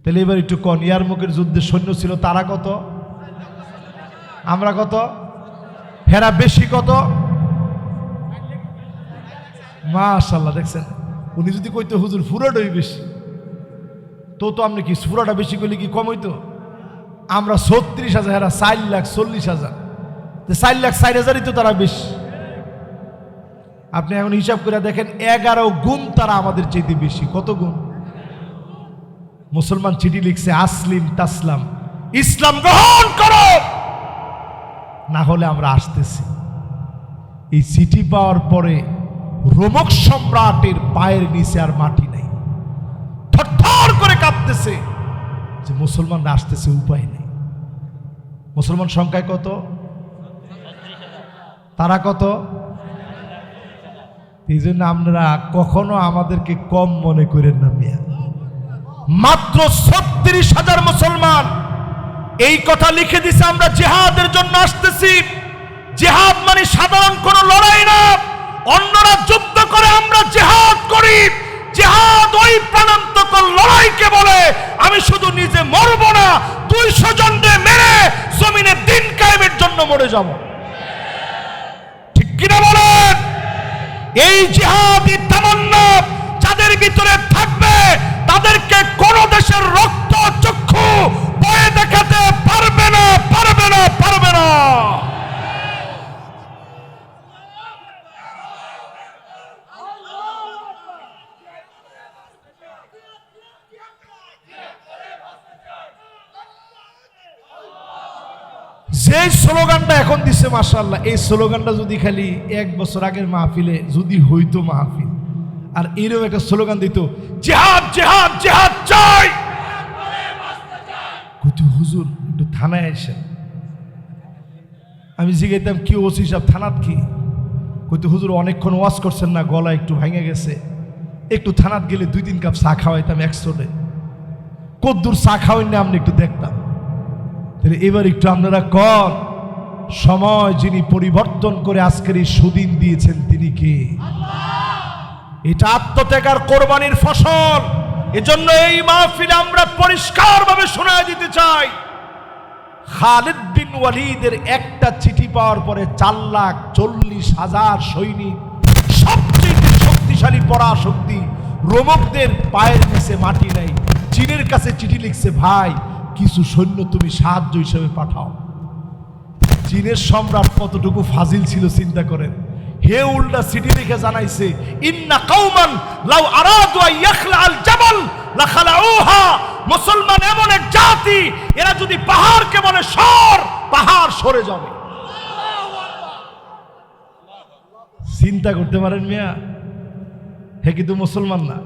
তাহলে এবার একটু কন, ইয়ারমুকের যুদ্ধে সৈন্য ছিল তারা কত, আমরা কত, হেরা বেশি কত? মাশাআল্লাহ দেখছেন, উনি যদি কইতো হুজুর ফুরাটাই বেশি, তো আপনি কি ফুরাটা বেশি করলে কি কম হইতো? আমরা 36,000, হেরা 4,40,000, 4,40,000 তো তারা বেশি। আপনি এখন হিসাব করে দেখেন 11 গুণ তারা আমাদের চাইতে বেশি। কত গুণ? মুসলমান চিঠি লিখছে, আসলিম তাসলাম, ইসলাম গ্রহণ করো, না হলে আমরা আসতেছি। এই চিঠি পাওয়ার পরে রোমক সম্রাটের পায়ের নিচে আর মাটি নাই, থরথর করে কাঁপতেছে যে মুসলমানরা আসতেছে, উপায় নেই। মুসলমান সংখ্যায় কত? তারা কত? এই জন্য আপনারা কখনো আমাদেরকে কম মনে করেন না মিয়া। মাত্র 36,000 মুসলমান এই কথা লিখে দিছে, আমরা জিহাদের জন্য আসতেছি। জিহাদ মানে সাধারণ কোন লড়াই না। অন্যরা যুদ্ধ করে, আমরা জিহাদ করি। জিহাদ ওই প্রাণান্তকর লড়াইকে বলে আমি শুধু নিজে মরবো না, 200 জনকে মেরে জমিনে দিন কায়েমের জন্য মরে যাব। ঠিক কিনা বলেন? এই জিহাদি তামান্না যাদের ভিতরে থাকবে তাদেরকে কোন দেশের রক্ত চক্ষু বয়ে দেখাতে পারবে না, পারবে না, পারবে না। যে স্লোগানটা এখন দিছে মাশাআল্লাহ, এই স্লোগানটা যদি খালি 1 বছর আগের মাহফিলে যদি হইতো মাহফিল, আর এরকম একটা স্লোগান দিত, জিহাদ জিহাদ জিহাদ চাই, কইতো হুজুর একটু থানায় আসেন। আমি জিজ্ঞাসা কি ওসি সাহেব থানাত কি? কইতো হুজুর অনেকক্ষণ ওয়াজ করছেন না, গলা একটু ভেঙে গেছে, একটু থানাত গেলে 2-3 কাপ চা খাওয়াইতাম 100 কদ্দুর চা খাওয়াই না আপনি একটু দেখতাম। তাহলে এবার একটু আপনারা কর, সময় যিনি পরিবর্তন করে আজকের এই সুদিন দিয়েছেন তিনি কে? এটা আত্মত্যাগ আর কোরবানির ফসল। এজন্য এই মাহফিলে আমরা পরিষ্কারভাবে শোনায় দিতে চাই, খালিদ বিন ওয়ালিদের একটা চিঠি পাওয়ার পরে 4,40,000 সৈনিক, সবচেয়ে শক্তিশালী পরাশক্তি, রোমকদের পায়ের নিচে মাটি নাই, চীনের কাছে চিঠি লিখছে, ভাই কিছু সৈন্য তুমি সাহায্য হিসেবে পাঠাও। চীনের সম্রাট কতটুকু ফাজিল ছিল চিন্তা করেন। হে উল্টা চিঠি লিখে জানাইছে, ইন্না কওমান লাউ আরাদু আন ইয়াখলাল জাবাল লাখালাউহা, মুসলমান এমন এক জাতি, এরা যদি পাহাড়কে বলে সর, পাহাড় সরে যাবে। চিন্তা করতে পারেন মিয়া, হে কিন্তু মুসলমান না।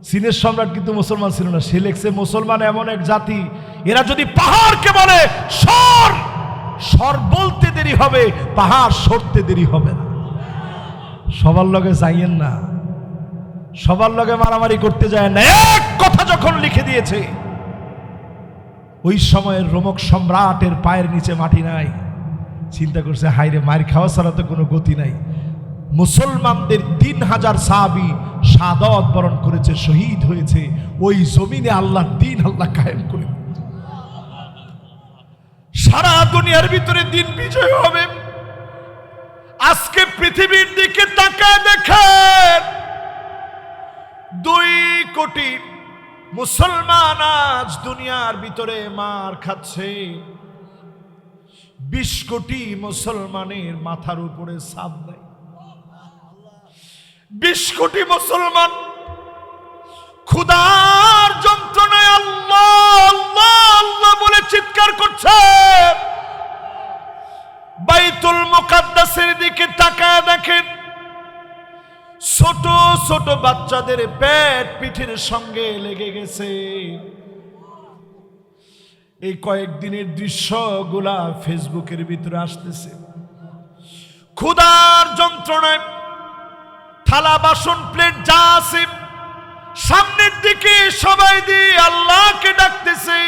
চীনের সম্রাট কিন্তু মুসলমান ছিল না। সে লেখছে, মুসলমান এমন এক জাতি, এরা যদি পাহাড়কে বলে সর, সর বলতে দেরি হবে, পাহাড় সরতে দেরি হবে না। সবার লগে যাইয়েন না, সবার লগে মারামারি করতে যায় না। এক কথা যখন লিখে দিয়েছে, ওই সময়ের রোমক সম্রাটের পায়ের নিচে মাটি নাই। চিন্তা করছে, হাইরে মার খাওয়া ছাড়া তো কোনো গতি নাই। মুসলমানদের 3,000 সাহাবী শাহাদাত বরণ করেছে, শহীদ হয়েছে। ওই জমিনে আল্লাহর দ্বীন আল্লাহ কায়েম করে সারা দুনিয়ার ভিতরে দিন বিজয় হবে। আজকে পৃথিবীর দিকে তাকায় দেখেন, 2 কোটি মুসলমান আজ দুনিয়ার ভিতরে মার খাচ্ছে। 20 কোটি মুসলমানের মাথার উপরে ছাদ নাই। 20 কোটি মুসলমান ক্ষুধার যন্ত্রণায় আল্লাহ আল্লাহ আল্লাহ বলে চিৎকার করছে। বাইতুল মুকাদ্দাসের দিকে তাকায় দেখেন, ছোট ছোট বাচ্চাদের পেট পিঠের সঙ্গে লেগে গেছে। এই কয়েকদিনের দৃশ্যগুলা ফেসবুকের ভিতরে আসতেছে। ক্ষুধার যন্ত্রণায় থালা বাসন প্লেট যা আছে সামনের দিকে সবাই দিয়ে আল্লাহকে ডাকতেছে,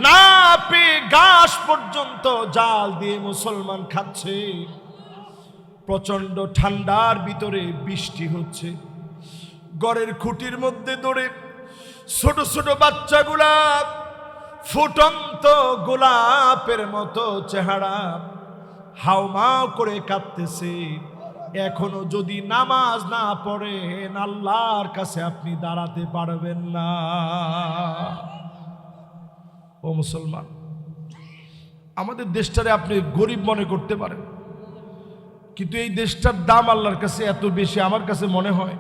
না পেয়ে ঘাস পর্যন্ত জাল দিয়ে মুসলমান খাচ্ছে। প্রচন্ড ঠান্ডার ভিতরে বৃষ্টি হচ্ছে, ঘরের খুঁটির মধ্যে দৌড়ে ছোট ছোট বাচ্চাগুলা ফুটন্ত গোলাপের মতো চেহারা হাউমাউ করে কাঁদতেছে। এখনো যদি নামাজ না পড়েন আল্লাহর কাছে আপনি দাঁড়াতে পারবেন না। ও মুসলমান, আমাদের দেশটারে আপনি গরিব মনে করতে পারেন, কিন্তু এই দেশটার দাম আল্লাহর কাছে এত বেশি। আমার কাছে মনে হয়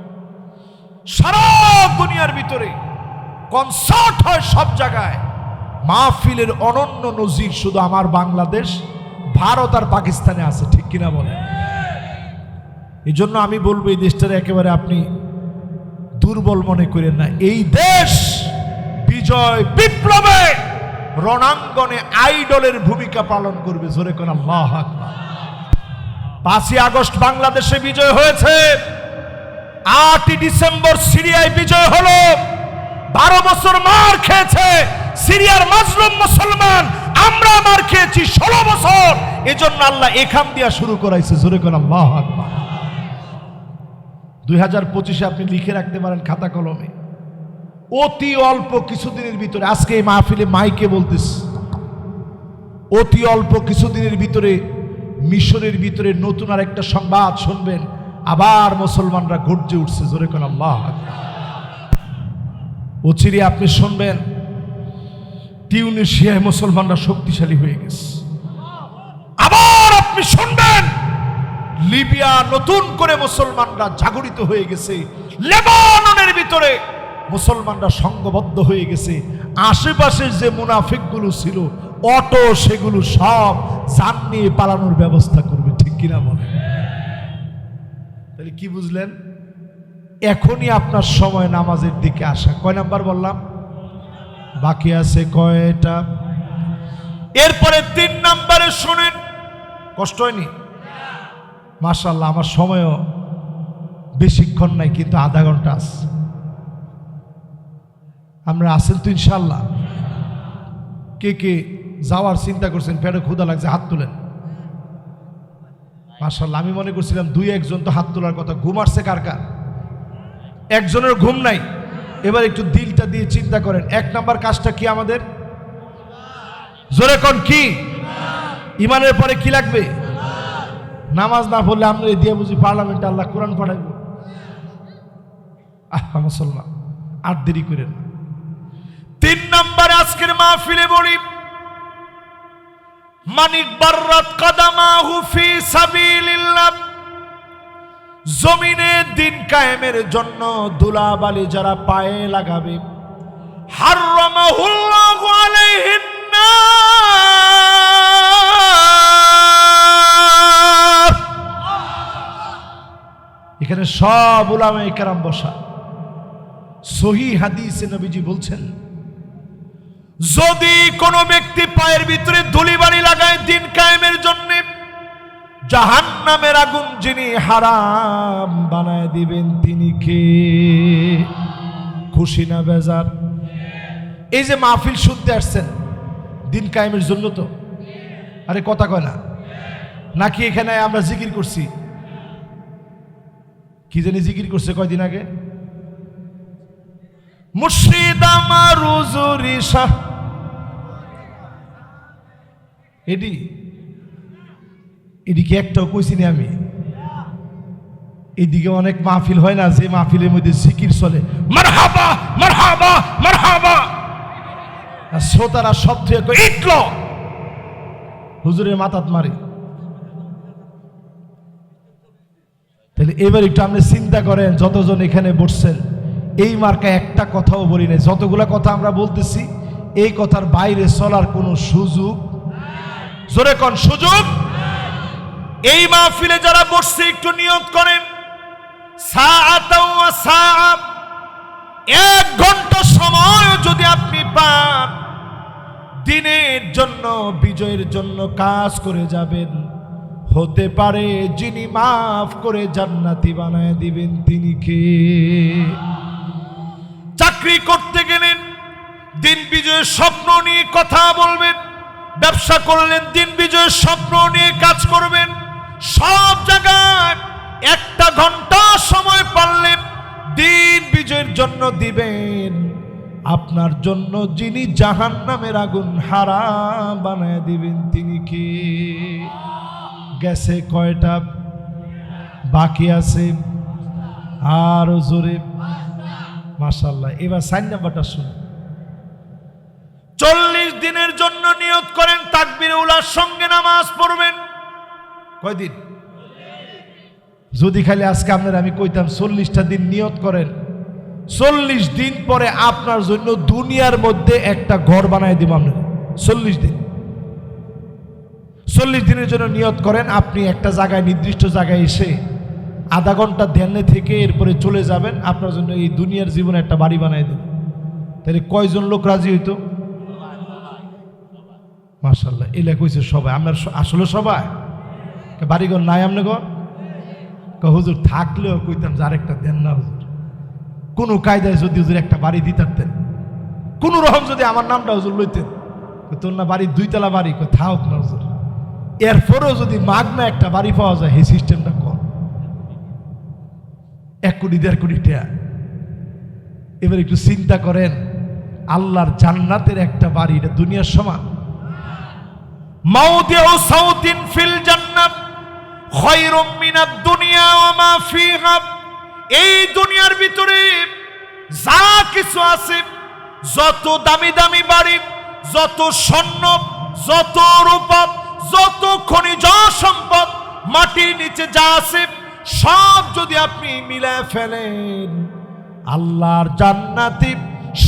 সারা দুনিয়ার ভিতরে কনসার্ট হয় সব জায়গায়, মাহফিলের অনন্য নজির শুধু আমার বাংলাদেশ, ভারত আর পাকিস্তানে আছে, ঠিক কিনা বলেন? এই জন্য আমি বলবো এই দেশটারে একেবারে আপনি দুর্বল মনে করেন না। এই দেশ বিজয় বিপ্লবে রণাঙ্গনে আইডলের ভূমিকা পালন করবে। জোরে কোন আল্লাহু আকবার। 5ই আগস্ট বাংলাদেশে বিজয় হয়েছে, 8ই ডিসেম্বর সিরিয়ায় বিজয় হলো। 12 বছর মার খেয়েছে সিরিয়ার মাজলুম মুসলমান, আমরা মার খেয়েছি 16 বছর। এজন্য আল্লাহ এখান দিয়া শুরু করাইছে। জোরে কোন আল্লাহু আকবার। 2025-এ আপনি লিখে রাখতে পারেন খাতা কলমে, অতি অল্প কিছুদিনের ভিতরে, আজকে এই মাহফিলে মাইকে বলতেছি, অতি অল্প কিছুদিনের ভিতরে মিশরের ভিতরে নতুন আর একটা সংবাদ শুনবেন, আবার মুসলমানরা গর্জে উঠছে। জোরে কোন আল্লাহু আকবার। অচিরে আপনি শুনবেন টিউনিশিয়ায় মুসলমানরা শক্তিশালী হয়ে গেছে। আবার আপনি শুনবেন লিবিয়া নতুন করে মুসলমানরা জাগরিত হয়ে গেছে। লেবাননের ভিতরে মুসলমানরা সংঘবদ্ধ হয়ে গেছে। আশেপাশের যে মুনাফিকগুলো ছিল অটো, সেগুলো সব জান নিয়ে পালানোর ব্যবস্থা করবে, ঠিক কিনা বলে? তাহলে কি বুঝলেন? এখনই আপনার সময় নামাজের দিকে আসা। কয় নাম্বার বললাম? বাকি আছে কয়টা? এরপরে 3 নাম্বারে শুনেন, কষ্ট হয়নি? মাশাআল্লাহ, আমার সময়ও বেশিক্ষণ নাই, কিন্তু আধা ঘন্টা আছে। আমরা আছেন তো ইনশাআল্লাহ? কে কে যাওয়ার চিন্তা করছেন, পেটে ক্ষুধা লাগছে, হাত তুলেন। মাশাআল্লাহ, আমি মনে করছিলাম 2-1 তো হাত তোলার কথা। ঘুম আসছে কার কার? একজনের ঘুম নাই। এবার একটু দিলটা দিয়ে চিন্তা করেন, 1 নাম্বার কাজটা কি আমাদের? জোরে কোন কি? ইমানের পরে কি লাগবে? নামাজ না পড়লে আমরা দিয়ে বুঝি পার্লামেন্টে আল্লাহ কোরআন পড়াইব? মুসলমান, আর দেরি করেন। 3 নাম্বারে আজকের মাহফিলে বলি, মানিক বাররাত কাদামাহু ফি সাবিলিল্লাহ, জমিনে দিন কায়েমের জন্য ধুলাবালি যারা পায়ে লাগাবে, হারামাহুল্লাহু আলাইহিন নার। এখানে সব উলামায়ে কেরাম বসা। সহিহ হাদিসে নবীজি বলছেন, যদি কোনো ব্যক্তি পায়ের ভিতরে ধুলিবালি লাগায় দিন কায়েমের জন্য, জাহান্নামের আগুন যিনি হারাম বানায় দিবেন তিনি কে? খুশি না বেজার? এই যে মাহফিল শুনতে আসছেন দিন কায়েমের জন্য তো? আরে কথা কয় না নাকি? এখানে আমরা জিকির করছি, কি জানি জিকির করছে কয়দিন আগে, মুর্শিদ আমার হুজুরি শাহ। এদিকে একটাও কইছি না আমি। এদিকে অনেক মাহফিল হয় না, যে মাহফিলের মধ্যে জিকির চলে, মারহাবা মারহাবা মারহাবা, শ্রোতারা সব থেকে ইটল হুজুরের মাথাত মারে। তাহলে এবার একটু আপনি চিন্তা করেন, যতজন এখানে বসছেন এই মার্কা একটা কথাও বলি নাই। যতগুলা কথা আমরা বলতেছি এই কথার বাইরে চলার কোনো সুযোগ, জোরে কোন সুযোগ? এই মাহফিলে যারা বসছে একটু নিয়ত করেন, সাআতাও ওয়া সাআ, 1 ঘন্টা সময় যদি আপনি পান দিনের জন্য, বিজয়ের জন্য কাজ করে যাবেন, হতে পারে যিনি মাফ করে জান্নাতি বানায় দিবেন তিনি কে? চাকরি করতে গেলেন, দিন বিজয়ের স্বপ্ন নিয়ে কথা বলবেন। ব্যবসা করলেন, দিন বিজয়ের স্বপ্ন নিয়ে কাজ করবেন। সব জায়গায় একটা ঘন্টা সময় পারলে দিন বিজয়ের জন্য দিবেন। আপনার জন্য যিনি জাহান্নামের আগুন হারাম বানায় দিবেন তিনি কে? গেছে কয়টা? বাকি আছে আরো জোরে মাশাআল্লাহ। এবার 4 নাম্বারটা শুনুন। 40 দিনের জন্য নিয়ত করেন তাকবীরে উলার সঙ্গে নামাজ পড়বেন। কয়দিন? যদি খালি আজকে আপনারা আমি কইতাম 40টা দিন নিয়ত করেন, 40 দিন পরে আপনার জন্য দুনিয়ার মধ্যে একটা ঘর বানায় দিব আমরা। 40 দিন, 40 দিনের জন্য নিয়ত করেন আপনি একটা জায়গায়, নির্দিষ্ট জায়গায় এসে আধা ঘন্টা ধ্যানে থেকে এরপরে চলে যাবেন, আপনার জন্য এই দুনিয়ার জীবনে একটা বাড়ি বানায় দেব। তাহলে কয়জন লোক রাজি হইতো? মাশাআল্লাহ, এলা কইছে সবাই। আপনার আসলে সবাই বাড়িঘর নাই? আপনি ঘর হুজুর থাকলেও কইতাম যে আরেকটা দেন না হুজুর, কোনো কায়দায় যদি হুজুর একটা বাড়ি দিতেন, কোন রকম যদি আমার নামটা হুজুর লইতেন। তোর না বাড়ি 2 তলা বাড়ি, থাক না হুজুর, এরপরেও যদি মাগনা একটা বাড়ি পাওয়া যায় এই সিস্টেমটা কর। 1 কোটি 1.5 কোটি টাকা। এবার একটু চিন্তা করেন, আল্লাহর জান্নাতের একটা বাড়ি, এটা দুনিয়ার সমান। মাউদিউ সাউতিন ফিল জান্নাত খায়রুম মিনাদ দুনিয়া ওয়া মা ফিহা। এই দুনিয়ার ভিতরে যা কিছু আছে, যত দামি দামি বাড়ি, যত স্বর্ণ, যত রূপা, যত খনিজ সম্পদ, মাটির নিচে যা আছে সব যদি আপনি মিলায় ফেলেন, আল্লাহর জান্নাতে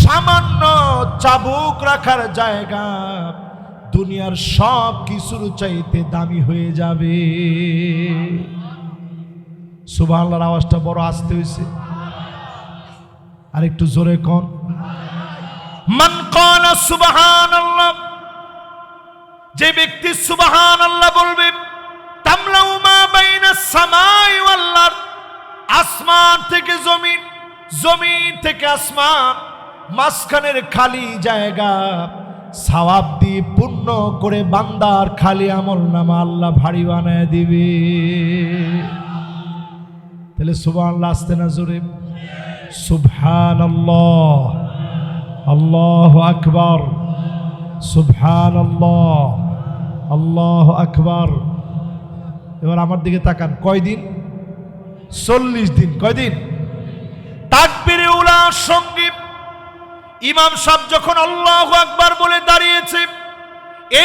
সামান্য চাবুক রাখার জায়গা দুনিয়ার সব কিছুর চাইতে দামি হয়ে যাবে। সুবহানাল্লাহর আওয়াজটা বড় আসতে হয়েছে, আর একটু জোরে কোন। মান ক্বালা সুবহানাল্লাহ, যে ব্যক্তি সুবহানাল্লাহ বলবে, তামলাউ মা বাইনাস সামাই ওয়াল আরদ, আসমান থেকে জমিন, জমিন থেকে আসমান, মাঝখানের খালি জায়গা সওয়াব দিয়ে পূর্ণ করে বান্দার খালি আমল নামা আল্লাহ ভারী বানায় দিবে। তাহলে সুবহানাল্লাহ আসতে না জোরে? সুবহানাল্লাহ, আল্লাহু আকবার, সুবহানাল্লাহ, আল্লাহু আকবার। এবার আমার দিকে তাকান, কয়দিন? 40 দিন। কয়দিন? তাকবীরে উলার সঙ্গে ইমাম সাহেব যখন আল্লাহু আকবার বলে দাঁড়িয়েছে,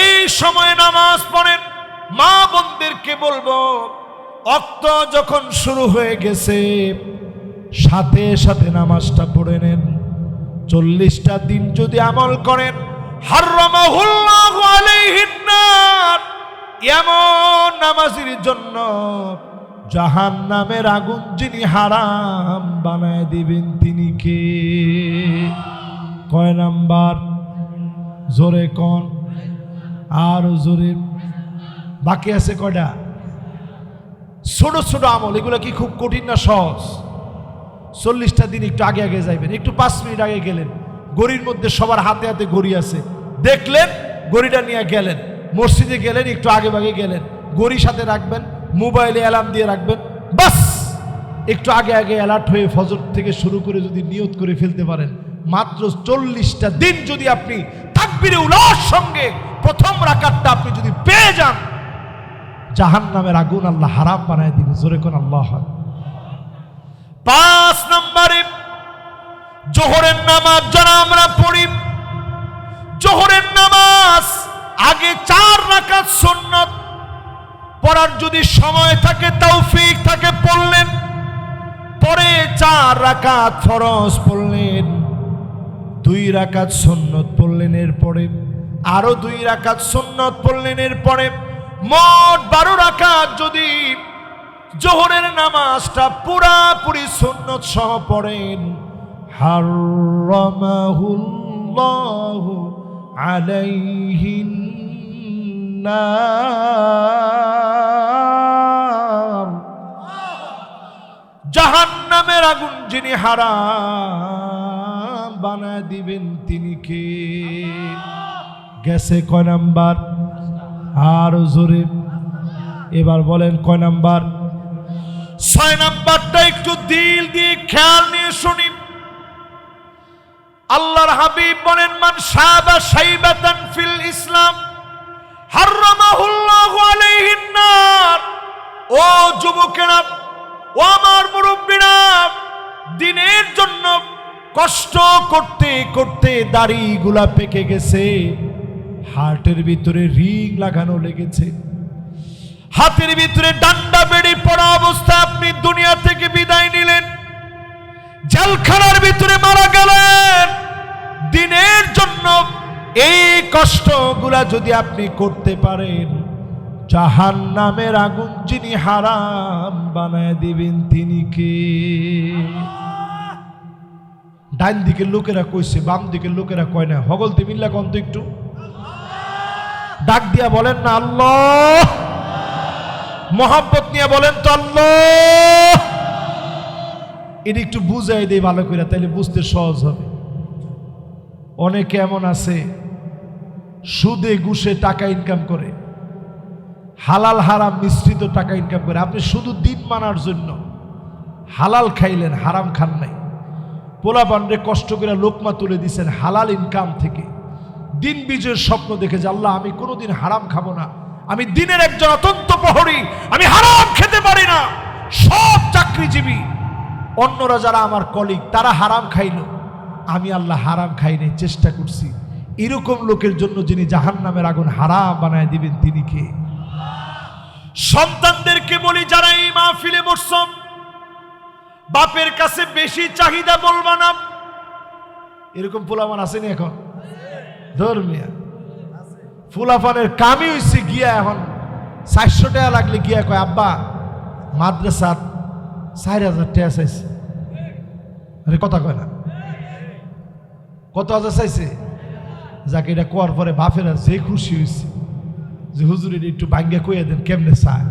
এই সময়ে নামাজ পড়েন। মা বোনদেরকে বলবো, ওয়াক্ত যখন শুরু হয়ে গেছে সাথে সাথে নামাজটা পড়ে নেন। 40টা দিন যদি আমল করেন, হারামাহুল্লাহু আলাইহিন নার, এমন নামাজের জন্য জাহান্নামের আগুন যিনি হারাম বানায় দিবেন তিনি কে? কয় নাম্বার? জোরে কোন, আর জোরে। বাকি আছে কয়টা? ছোট ছোট আমল, এগুলো কি খুব কঠিন না সহজ? 40টা দিন একটু আগে আগে যাইবেন, একটু 5 মিনিট আগে গেলেন, গড়ির মধ্যে সবার হাতে হাতে গড়ি আছে, দেখলেন গড়িটা নিয়ে গেলেন, মসজিদে গেলেন একটু আগে ভাগে গেলেন, গড়ি সাথে রাখবেন, মোবাইলে অ্যালার্ম দিয়ে রাখবেন, বাস একটু আগে আগে অ্যালার্ট হয়ে ফজর থেকে শুরু করে যদি নিয়ত করে ফেলতে পারেন, মাত্র 40টা দিন যদি আপনি তাকবীরে উলার সঙ্গে প্রথম রাকাতটা আপনি যদি পেয়ে যান, জাহান্নামের আগুন আল্লাহ হারাম বানায় দিবে। জোরে কোন আল্লাহ। 5 নম্বরে জোহরের নামাজ যারা আমরা পড়ি, জোহরের নামাজ আগে 4 রাকাত সুন্নাত পড়ার যদি সময় থাকে, তৌফিক থাকে, পড়লেন, পরে 4 রাকাত ফরজ পড়লেন, 2 রাকাত সুন্নাত পড়লেন, এরপরে আরো 2 রাকাত সুন্নাত পড়লেন, এরপরে মোট 12 রাকাত যদি জোহরের নামাজটা পুরাপুরি সুন্নাত সহ পড়েন, হারামাহুল্লাহু আলাইহিন নার, জাহান্নামের আগুন যিনি হারাম বানায় দিবেন তিনি কে? গেছে কয় নাম্বার? আর জোরে এবার বলেন কয় নাম্বার? 6 নাম্বারটা একটু দিল দিয়ে খেয়াল নিয়ে শুনি। আল্লাহর হাবিব বলেন, মান শাবা শাইবাতান ফিল ইসলাম হারামাহুল্লাহু আলাইহিন নার। ও যুবকেরা, ও আমার মুরব্বিরা, দিনের জন্য কষ্ট করতে করতে দাড়িগুলা পেকে গেছে, হার্টের ভিতরে রিং লাগানো লেগেছে, হাতের ভিতরে ডান্ডা বেড়ি পড়া অবস্থায় আপনি দুনিয়া থেকে বিদায় নিলেন, জেলখানার ভিতরে মারা গেলেন। দিনের জন্য এই কষ্টগুলা যদি আপনি করতে পারেন, জাহান্নামের আগুন যিনি হারাম বানায় দিবেন তিনি কে? ডান দিকের লোকেরা কইছে, বাম দিকের লোকেরা কয় না। হগলতে মিল্লা কন্ত একটু ডাক দিয়া বলেন না আল্লাহ। মোহাব্বত নিয়ে বলেন তো আল্লাহ। এটা একটু বুঝাই দেই ভালো করে, তাইলে বুঝতে সহজ হবে। অনেকে এমন আছে সুদে ঘুষে টাকা ইনকাম করে, হালাল হারাম মিশ্রিত টাকা ইনকাম করে। আপনি শুধু দিন মানার জন্য হালাল খাইলেন, হারাম খান নাই। পোলা বান্ডে কষ্ট করে লোকমা তুলে দিছেন হালাল ইনকাম থেকে। দিন বিজয়ের স্বপ্ন দেখে যে আল্লাহ আমি কোনোদিন হারাম খাবো না, আমি দিনের একজন অত্যন্ত প্রহরী, আমি হারাম খেতে পারি না। সব চাকরিজীবী অন্যরা যারা আমার কলিগ তারা হারাম খাইলো, আমি আল্লাহ হারাম খাই নাই, চেষ্টা করছি। এরকম লোকের জন্য যিনি জাহান্নামের আগুন হারাম বানায় দিবেন তিনি কে? সন্তানদেরকে বলি, যারা এই মাহফিলে বসছেন, বাপের কাছে বেশি চাহিদা বলবা না। এরকম পোলাপান আসেনি এখন? ধর্মিয়া ফুলাফানের কামই হইছে গিয়া এখন 400 টাকা লাগলে গিয়া কয় আব্বা মাদ্রাসাত 4000 টাকা চাইছে। আরে কথা কয় না, কত হাজার চাইছে? যাকে এটা কোয়ার পরে বাপেরা যে খুশি হয়েছে যে হুজুর এটা একটু ভাঙ্গা কইয়া দেন কেমনে চায়।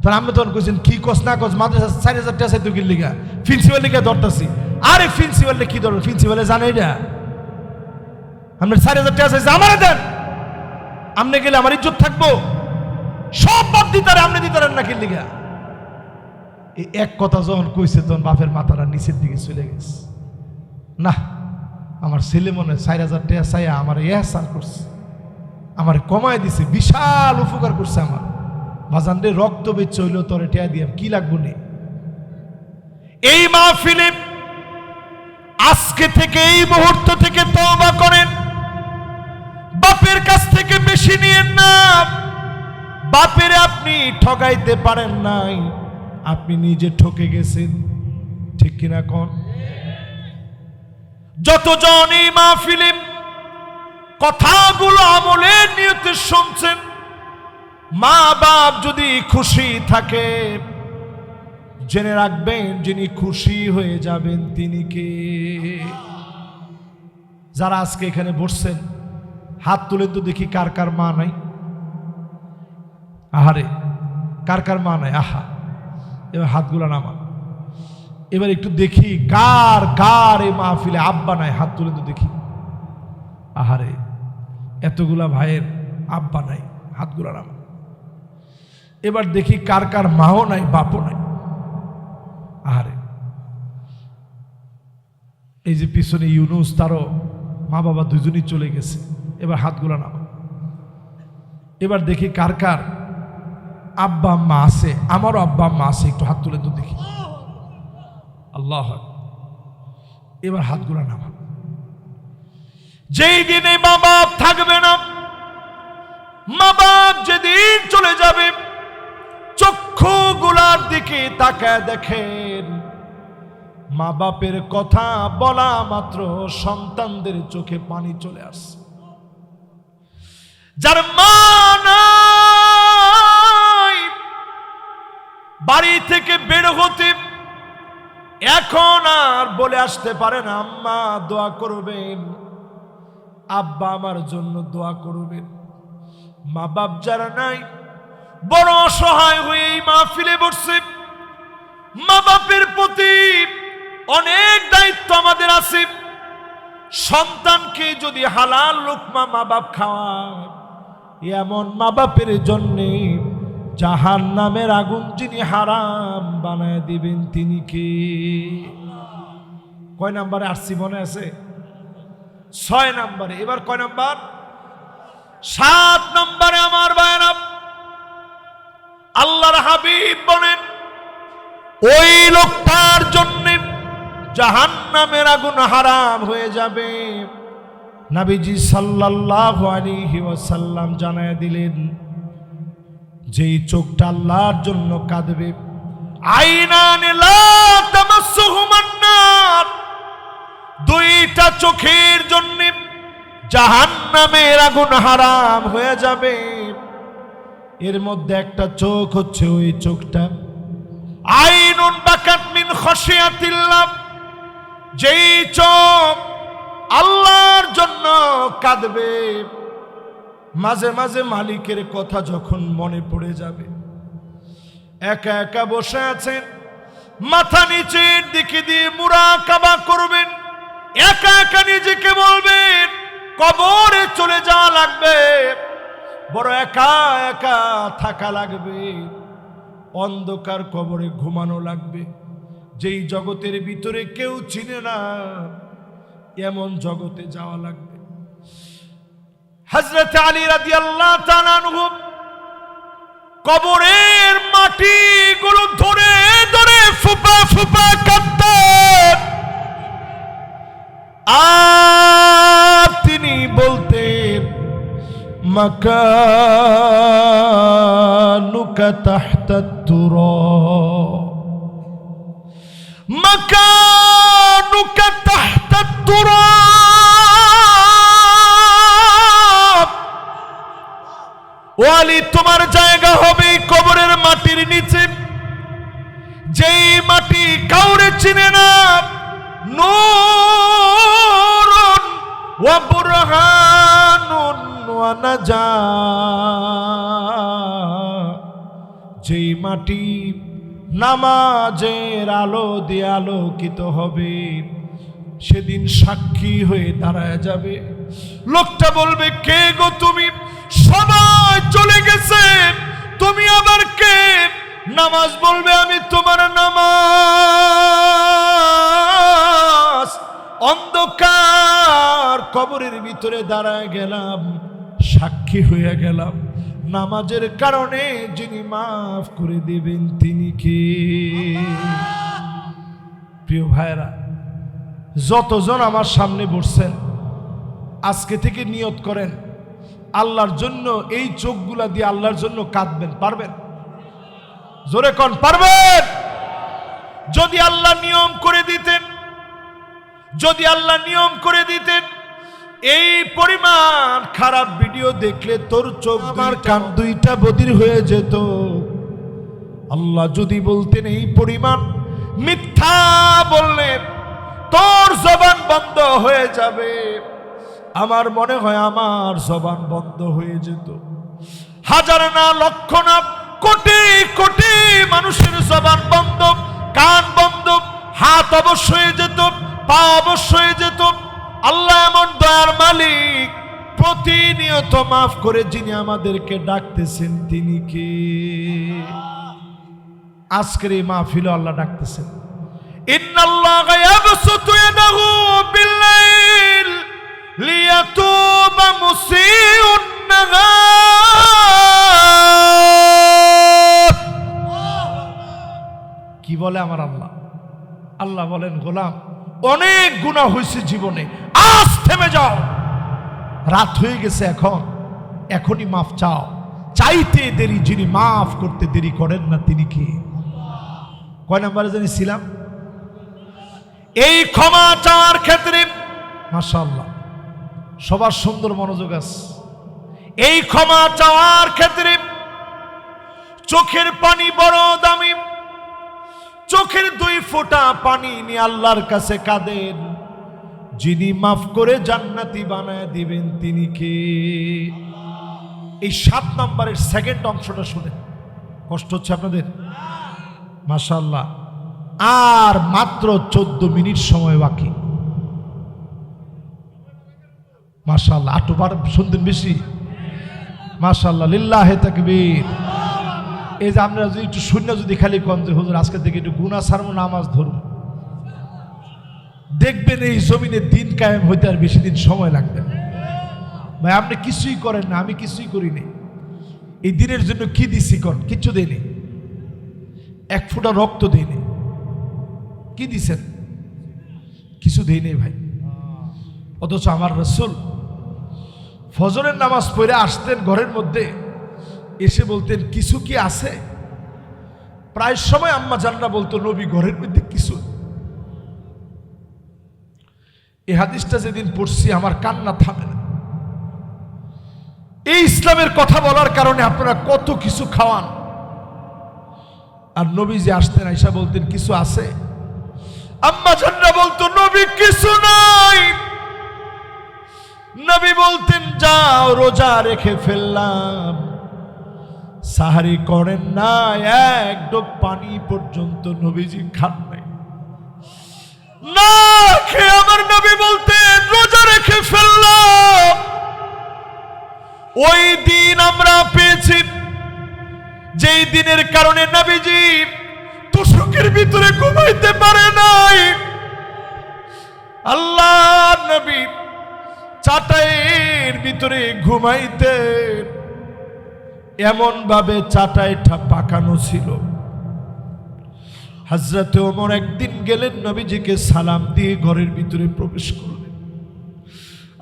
তাহলে আমি তখন কইছেন কি কস না কস, মাদ্রাসা 4000 টাকা চাইতে গেল লিগা প্রিন্সিপাল লিগা ধরতাছি। আরে প্রিন্সিপালে কি ধরো? প্রিন্সিপালে জানে এটা আপনার 4000 টাকা চাইছে, আমারে দেন। আমনে গেলে আমার ইজ্জত থাকবো? সব বাদ দিতারে, আমনে দিতারেন না কি লিগা? এই এক কথা যখন কইছে তখন বাপের মাথাটা নিচের দিকে চলে গেছে। না, আমার ছেলে মনে 4000 টাকা চাইয়া আমার এহসান করছে, আমার কমায় দিছে, বিশাল উপকার করছে আমার। বাজান রে, রক্ত বেচ হইল তোরে টেয়া দিয়ে কি লাগবো নে? এই মাহফিলে আজকে থেকে, এই মুহূর্ত থেকে তওবা করেন। বাপের কাছ থেকে বেশি নিয়েন না। বাপের আপনি ঠকাইতে পারেন নাই, আপনি নিজে ঠকে গেছেন, ঠিক কিনা কোন? যতজন এই মাহফিলে কথাগুলো আমলের নিয়তে শুনছেন, মা বাপ যদি খুশি থাকে জেনে রাখবেন যিনি খুশি হয়ে যাবেন তিনি কে? যারা আজকে এখানে বসছেন হাত তুলে তো দেখি কার কার মা নাই। আহারে, কার কার মা নাই? আহা, এবার হাতগুলো নামান। এবার একটু দেখি কার কার এই মাহফিলে আব্বা নাই, হাত তুলে তো দেখি। আহারে, এতগুলা ভাইয়ের আব্বা নাই, হাতগুলো নামান। এবার দেখি কার কার মাও নাই, বাপও নাই। আহারে, এই যে পিছনে ইউনুস, তারও মা বাবা দুজনই চলে গেছে। এবার হাতগুলো নামান। এবার দেখি কার কার আব্বা আম্মা আছে, আমারও আব্বা আম্মা আছে, একটু হাত তুলে তো দেখি। আল্লাহ, এবার হাতগুলো নামান। যেই দিনে মা বাপ থাকবে না, মা বাপ যেদিন চলে যাবে, চক্ষুগুলার দিকে তাকায় দেখেন, মা বাপের কথা বলা মাত্র সন্তানদের চোখে পানি চলে আসছে। যার মা নাই, বাড়ি থেকে বের হতে এখন আর বলে আসতে পারে না আম্মা দোয়া করবেন, আব্বা আমার জন্য দোয়া করবেন। মা বাপ যারা নাই, বড় অসহায় হয়ে এই মাহফিলে বসছে। মা বাপের প্রতি অনেক দায়িত্ব আমাদের আছে। সন্তানকে যদি হালাল লোকমা মা বাপ খাওয়ায়, এমন মা বাপের জন্যে জাহান্নামের আগুন যিনি হারাম বানায় দিবেন তিনি কে? কয় নাম্বারে আসছি মনে আছে? 6 নাম্বারে। এবার কয় নাম্বার? 7 নাম্বারে আমার ভাইরা, আল্লাহর হাবিব বলেন ওই লোকটার জন্য জাহান্নামের আগুন হারাম হয়ে যাবে। নবীজি সাল্লাল্লাহু আলাইহি ওয়াসাল্লাম জানায় দিলেন, যেই চোখটা আল্লাহর জন্য কাঁদবে, আইনান লা তামাসসুহুমান নার, দুইটা চোখের জন্য জাহান্নামের আগুন হারাম হয়ে যাবে। এর মধ্যে একটা চোখ হচ্ছে ওই চোখটা আইনুন বাকাত মিন খাশিয়াতিল্লাহ, যেই চোখ আল্লাহর জন্য কাঁদবে, মাঝে মাঝে মালিকের কথা যখন মনে পড়ে যাবে, একা একা বসে আছেন, মাথা নিচের দিকে দিয়ে মুরাকাবা করবেন, একা একা নিজেকে বলবেন কবরে চলে যাওয়া লাগবে, বড় একা একা থাকা লাগবে, অন্ধকার কবরে ঘুমানো লাগবে, যেই জগতের ভিতরে কেউ চিনে না এমন জগতে যাওয়া লাগবে। হযরত আলী রাদিয়াল্লাহু তাআলা আনহু কবরের মাটিগুলো ধরে ধরে ফুপা ফুপা কাঁদতেন, আর তিনি বলতেন মাকানুকা তাহতাত তুরাব, মাকানুকা তাহতাত তুরাব, ওয়ালি তোমার জায়গা হবে কবরের মাটির নিচে, যেই মাটি কাউরে চিনে না, নূরুন ওয়া বুরহানুন ওয়া নাজাত, যেই মাটি নামাজের আলো দিয়ে আলোকিত হবে, সেদিন সাক্ষী হয়ে দাঁড়ায় যাবে। লোকটা বলবে কে গো তুমি? সবাই চলে গেছে, তুমি আবার কে? নামাজ বলবে আমি তোমার নামাজ। অন্ধকার কবরের ভিতরে দাঁড়ায় গেলাম, সাক্ষী হয়ে গেলাম, নামাজের কারণে যিনি মাফ করে দিবেন তিনি কে? প্রিয় ভাইরা, যতজন আমার সামনে বসছেন আজকে থেকে নিয়ত করেন আল্লাহর জন্য এই চোখগুলা দিয়ে আল্লাহর জন্য কাঁদবেন। পারবেন? জোরে কোন পারবেন? যদি আল্লাহ নিয়ম করে দিতেন, যদি আল্লাহ নিয়ম করে দিতেন এই পরিমাণ খারাপ ভিডিও দেখলে তোর চোখ আমার কান দুইটা বধির হয়ে যেত। আল্লাহ যদি বলতেন এই পরিমাণ মিথ্যা বললে তোর জবান বন্ধ হয়ে যাবে, আমার মনে হয় আমার জবান বন্ধ হয়ে যেত। হাজার না লক্ষ না কোটি কোটি মানুষের জবান বন্ধ, কান বন্ধ, হাত অবশ্য হয়ে যেত, পা অবশ্য হয়ে যেত। আল্লাহ এমন দয়ার মালিক, প্রতিনিয়ত মাফ করে যিনি আমাদেরকে ডাকতেছেন তিনি কে? আজকের এই মাহফিলে আল্লাহ ডাকতেছেন, ইন্নাল্লাহা ইয়াবসুতু ইয়াদাহু বিল-লাইল লিয়াতুবা মুসিউন নাহার। কি বলে আমার আল্লাহ? আল্লাহ বলেন গোলাম অনেক গুনাহ হয়েছে জীবনে, আজ থেমে যাও, রাত হয়ে গেছে, এখনই মাফ চাও। চাইতে দেরি, যিনি মাফ করতে দেরি করেন না তিনি কে? কয় নাম্বারে জানি ছিলাম? এই ক্ষমা চাওয়ার ক্ষেত্রে মাশাআল্লাহ সবার সুন্দর মনোযোগ আছে। এই ক্ষমা চাওয়ার ক্ষেত্রে চোখের পানি বড় দামি, চোখের 2 ফোঁটা পানি নিয়ে আল্লাহর কাছে কাঁদেন, যিনি মাফ করে জান্নাতি বানায় দিবেন তিনি কে? এই 7 নম্বরের সেকেন্ড অংশটা শুনে কষ্ট হচ্ছে আপনাদের? মাশাআল্লাহ, আর মাত্র 14 মিনিট সময় বাকি। মাশাআল্লাহ, আটুবার শুনতেন বেশি। মাশাআল্লাহ, লিল্লাহে তাকবীর। এই যে আমরা যদি একটু শূন্য যদি খালি কম যে হুজুর আজকে থেকে একটু গুনাহ ছাড়বো, নামাজ ধরুন, দেখবেন এই জমিনে দিন কায়েম হইতে আর বেশি দিন সময় লাগবে না। ভাই আপনি কিছুই করেন না, আমি কিছুই করি নাই। এই দিনের জন্য কি দিছি কর? কিচ্ছু দেয়নি, এক ফোঁটা রক্ত দেয়নি। কি দিছেন? কিছু দেয়নি ভাই। অথচ আমার রাসূল ফজরের নামাজ পড়ে আসতেন ঘরের মধ্যে, এসে বলতেন কিছু কি আছে? প্রায় সময় আম্মা জানরা বলতো নবী ঘরের মধ্যে কিছু। এই হাদিসটা যেদিন পড়ছি আমার কান্না থামে না। এই ইসলামের কথা বলার কারণে আপনারা কত কিছু খাওয়ান, আর নবী যে আসতেন আয়েশা বলতেন কিছু আছে? আম্মা জানরা বলতো নবী কিছু নাই। নবী বলতেন যাও রোজা রেখে ফেললাম, সাহারি করেন না, এক ডোক পানি পর্যন্ত নবীজি খান নাই। না খেয়ে আমার নবী বলতেন রোজা রেখে ফেললাম। ওই দিন আমরা পেয়েছি যেই দিনের কারণে নবীজি তুষকের ভিতরে ঘুমাইতে পারে নাই। আল্লাহ নবী চাটাইয়ের ভিতরে ঘুমাইতেন, এমন ভাবে চাটাইটা পাকানো ছিল। হযরতে ওমর একদিন গেলেন নবীজিকে সালাম দিয়ে ঘরের ভিতরে প্রবেশ করলেন।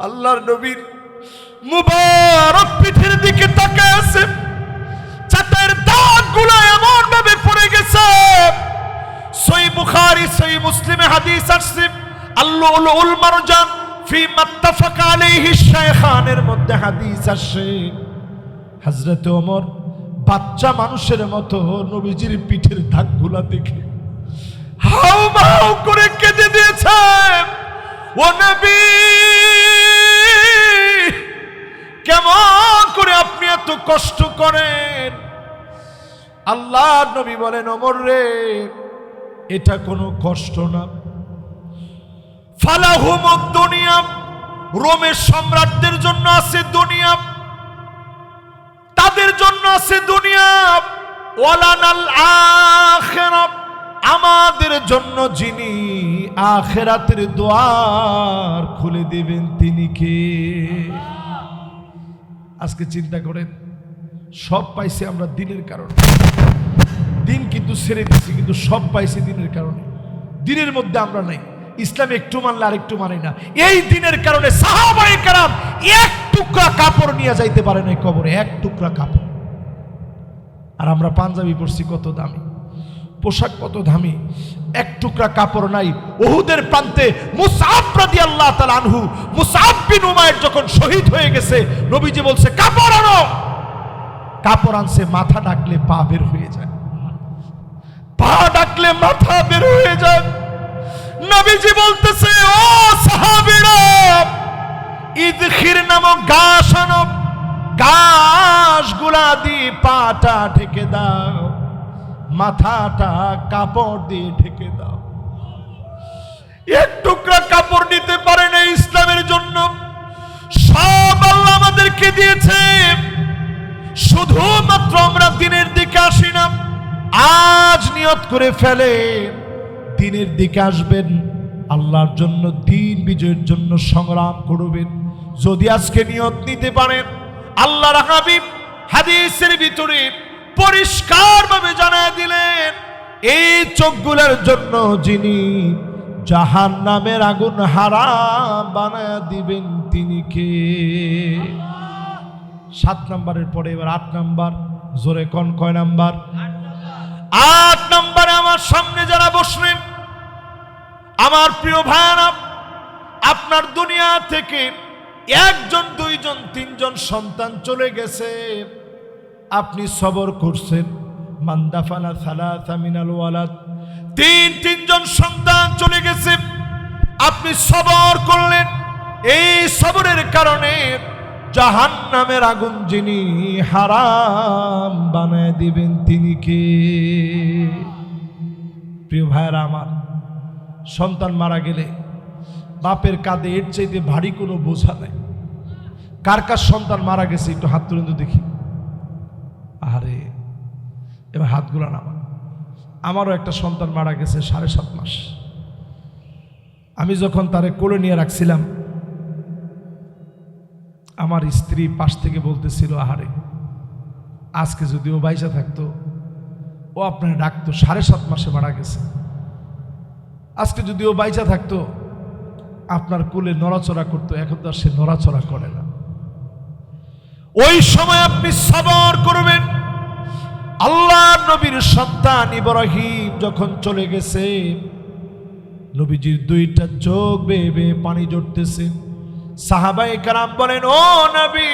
আল্লাহর নবীর মুবারক পিঠের দিকে তাকায় আছে, চাটাইয়ের দাগগুলো এমন ভাবে পড়ে গেছে। সহিহ বুখারী সহিহ মুসলিমে হাদিস আসছে, আল-লুলুল মারজান ফি মাত্তাফাকা আলাইহি শাইখানের মধ্যে হাদিস আসে, হযরতে ওমর বাচ্চা মানুষের মতো নবীজির পিঠের দাগগুলা দেখে হাউমাউ করে কেঁদে দিয়েছে। ও নবী, কেমন করে আপনি এত কষ্ট করেন? আল্লাহ নবী বলেন ওমর রে, এটা কোনো কষ্ট না। ফালাহুমুদ দুনিয়া, রোমের সম্রাটদের জন্য আছে দুনিয়া, তাদের জন্য আছে দুনিয়া। ওয়ালানাল আখিরাত, আমাদের জন্য যিনি আখিরাতের দ্বার খুলে দেবেন তিনি কে? আজকে চিন্তা করেন, সব পাইছি আমরা দিনের কারণে। দিন কিন্তু ছেড়ে দিচ্ছি, কিন্তু সব পাইছি দিনের কারণে। দিনের মধ্যে আমরা নাই। ইসলাম একটু মানলে আরেকটু মানে না। এই দিনের কারণে সাহাবায়ে কেরাম এক টুকরা কাপড় নিয়ে যাইতে পারে নাই কবরে, এক টুকরা কাপড়। আর আমরা পাঞ্জাবি পরছি কত দামি, পোশাক কত দামি, এক টুকরা কাপড় নাই। উহুদের প্রান্তে মুসআব রাদিয়াল্লাহু তাআলা আনহু, মুসআব বিন উমাইর যখন শহীদ হয়ে গেছে, নবীজি বলছে কাপড় আনো। কাপড় আনছে, মাথা ঢাকলে পা বের হয়ে যায়, পা ঢাকলে মাথা বের হয়ে যায়। নবীজি বলতেছে ও সাহাবীরা, ইদখির নামক ঘাস আনো, ঘাসগুলা দিয়ে পাটা ঢেকে দাও, মাথাটা কাপড় দিয়ে ঢেকে দাও। এক টুকরা কাপড় নিতে পারে না ইসলামের জন্য। সব আল্লাহ আমাদেরকে দিয়েছে, শুধুমাত্র আমরা দিনের দিকে আসি না। আজ নিয়ত করে ফেলে দিনের দিকে আসবেন, আল্লাহর জন্য, দিন বিজয়ের জন্য সংগ্রাম করবেন। যদি আজকে নিয়ত নিতে পারেন, আল্লাহর হাবিব হাদিসের ভিতরে পরিষ্কার ভাবে জানায় দিলেন, এই চোখগুলোর জন্য যিনি জাহান্নামের আগুন হারাম বানায় দিবেন তিনি কে? 7 নম্বরের পরে এবার 8 নম্বর, জোরে কোন কয় নাম্বার? 8 নম্বরে আমার সামনে যারা বসলেন, আমার প্রিয় ভাইরা, আপনার দুনিয়া থেকে 1 জন 2 জন 3 জন সন্তান চলে গেছে, আপনি সবর করছেন। মান্দাফানা সালাসা মিনাল ওয়ালাদ, 3 জন সন্তান চলে গেছে, আপনি সবর করলেন। এই সবরের কারণে জাহান্নামের আগুন যিনি হারাম বানায় দিবেন তিনি কে? প্রিয় ভাইরা আমার, সন্তান মারা গেলে বাপের কাঁধে এর চাইতে ভারী কোনো বোঝা নাই। কার কার সন্তান মারা গেছে একটু হাত তুলে তো দেখি। আরে এবার হাতগুলো নামা। আমারও একটা সন্তান মারা গেছে 7.5 মাস। আমি যখন তারে কোলে নিয়ে রাখছিলাম, আমার স্ত্রী পাশ থেকে বলতেছিল, আহারে আজকে যদি ও বাইসা থাকতো, ও আপনার ডাকতো, 7.5 মাসে মারা গেছে। আজকে যদি ও বাইসা থাকতো আপনার কোলে নড়াচড়া করতো, এখন তো আর সে নড়াচড়া করে না। ওই সময় আপনি সবর করবেন। আল্লাহ নবীর সন্তান ইব্রাহিম যখন চলে গেছে, নবীজির 2টা চোখ বেয়ে বেয়ে পানি ঝরতেছে। সাহাবায়ে কেরাম বলেন, ও নবী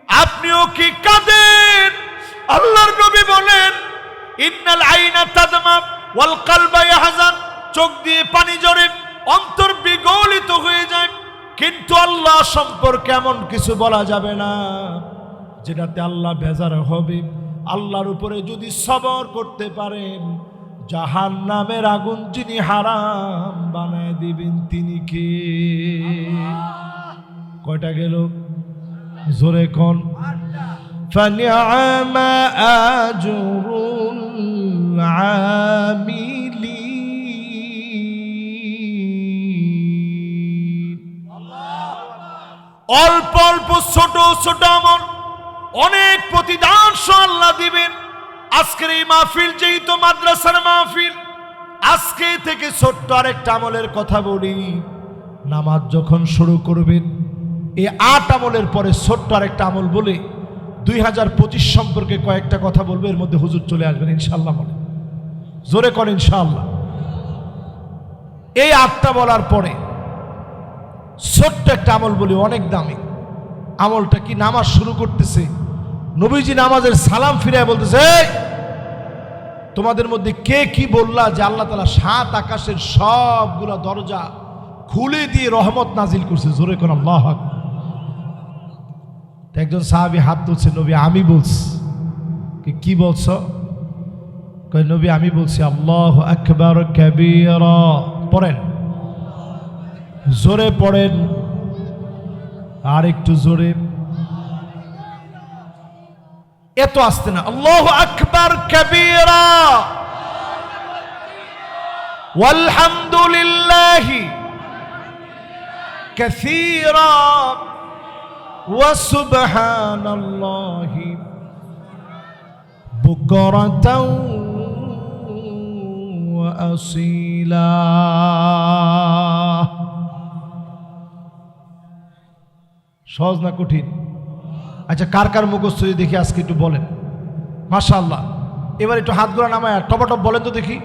আপনিও কি কাঁদেন? আল্লাহর নবী বলেন, ইন্নাল আইনা তাদমা ওয়াল কলবা ইয়াহজান, চোখ দিয়ে পানি ঝরে, অন্তর বিগলিত হয়ে যায়, কিন্তু আল্লাহ সম্পর্কে এমন কিছু বলা যাবে না যেটাতে আল্লাহ বেজার হবে। আল্লাহর উপরে যদি সবর করতে পারেন, জাহান্নামের আগুন যিনি হারাম বানায় দিবেন তিনি কে? কয়টা গেল? জোরে কোন? ফানিআমা আজরুল আমিলিন। অল্প অল্প ছোট ছোট আমল অনেক প্রতিদান আল্লাহ দিবেন। আজকের এই মাহফিল যেহেতু মাদ্রাসার মাহফিল, আজকে থেকে ছোট্ট আরেকটা আমলের কথা বলি। নামাজ যখন শুরু করবেন, এই 8 আমলের পরে ছোট্ট আরেকটা আমল বলে 2025 সম্পর্কে কয়েকটা কথা বলবো। এর মধ্যে হুজুর চলে আসবেন ইনশাআল্লাহ। বলে জোরে করেন ইনশাআল্লাহ। এই 8টা বলার পরে ছোট্ট একটা আমল বলি, অনেক দামি আমলটা কি? নামাজ শুরু করতেছে, নবীজি নামাজের সালাম ফিরায় বলতেছে, তোমাদের মধ্যে কে কি বললা যে আল্লাহ তাআলা 7 আকাশের সবগুলা দরজা খুলে দিয়ে রহমত নাজিল করছে? জোরে কোন আল্লাহু আকবার। একজন সাহাবী হাত তুলছে, নবী আমি বলছি। কি বলছো? কয় নবী আমি বলছি আল্লাহু আকবার কাবীরা। পড়েন, জোরে পড়েন, আর একটু জোরে। এত আসতে না, আল্লাহু আকবার কাবীরা ওয়ালহামদুলিল্লাহি কাসীরা ওয়া সুবহানাল্লাহি বুকরাতাও ওয়া আসীলা। সহজ না কঠিন? আচ্ছা, কার কার মুখস্থ দেখি আজকে একটু বলেন। মাশাআল্লাহ। এবার একটু হাতগুলো নামায় টপাটপ বলেন তো দেখি।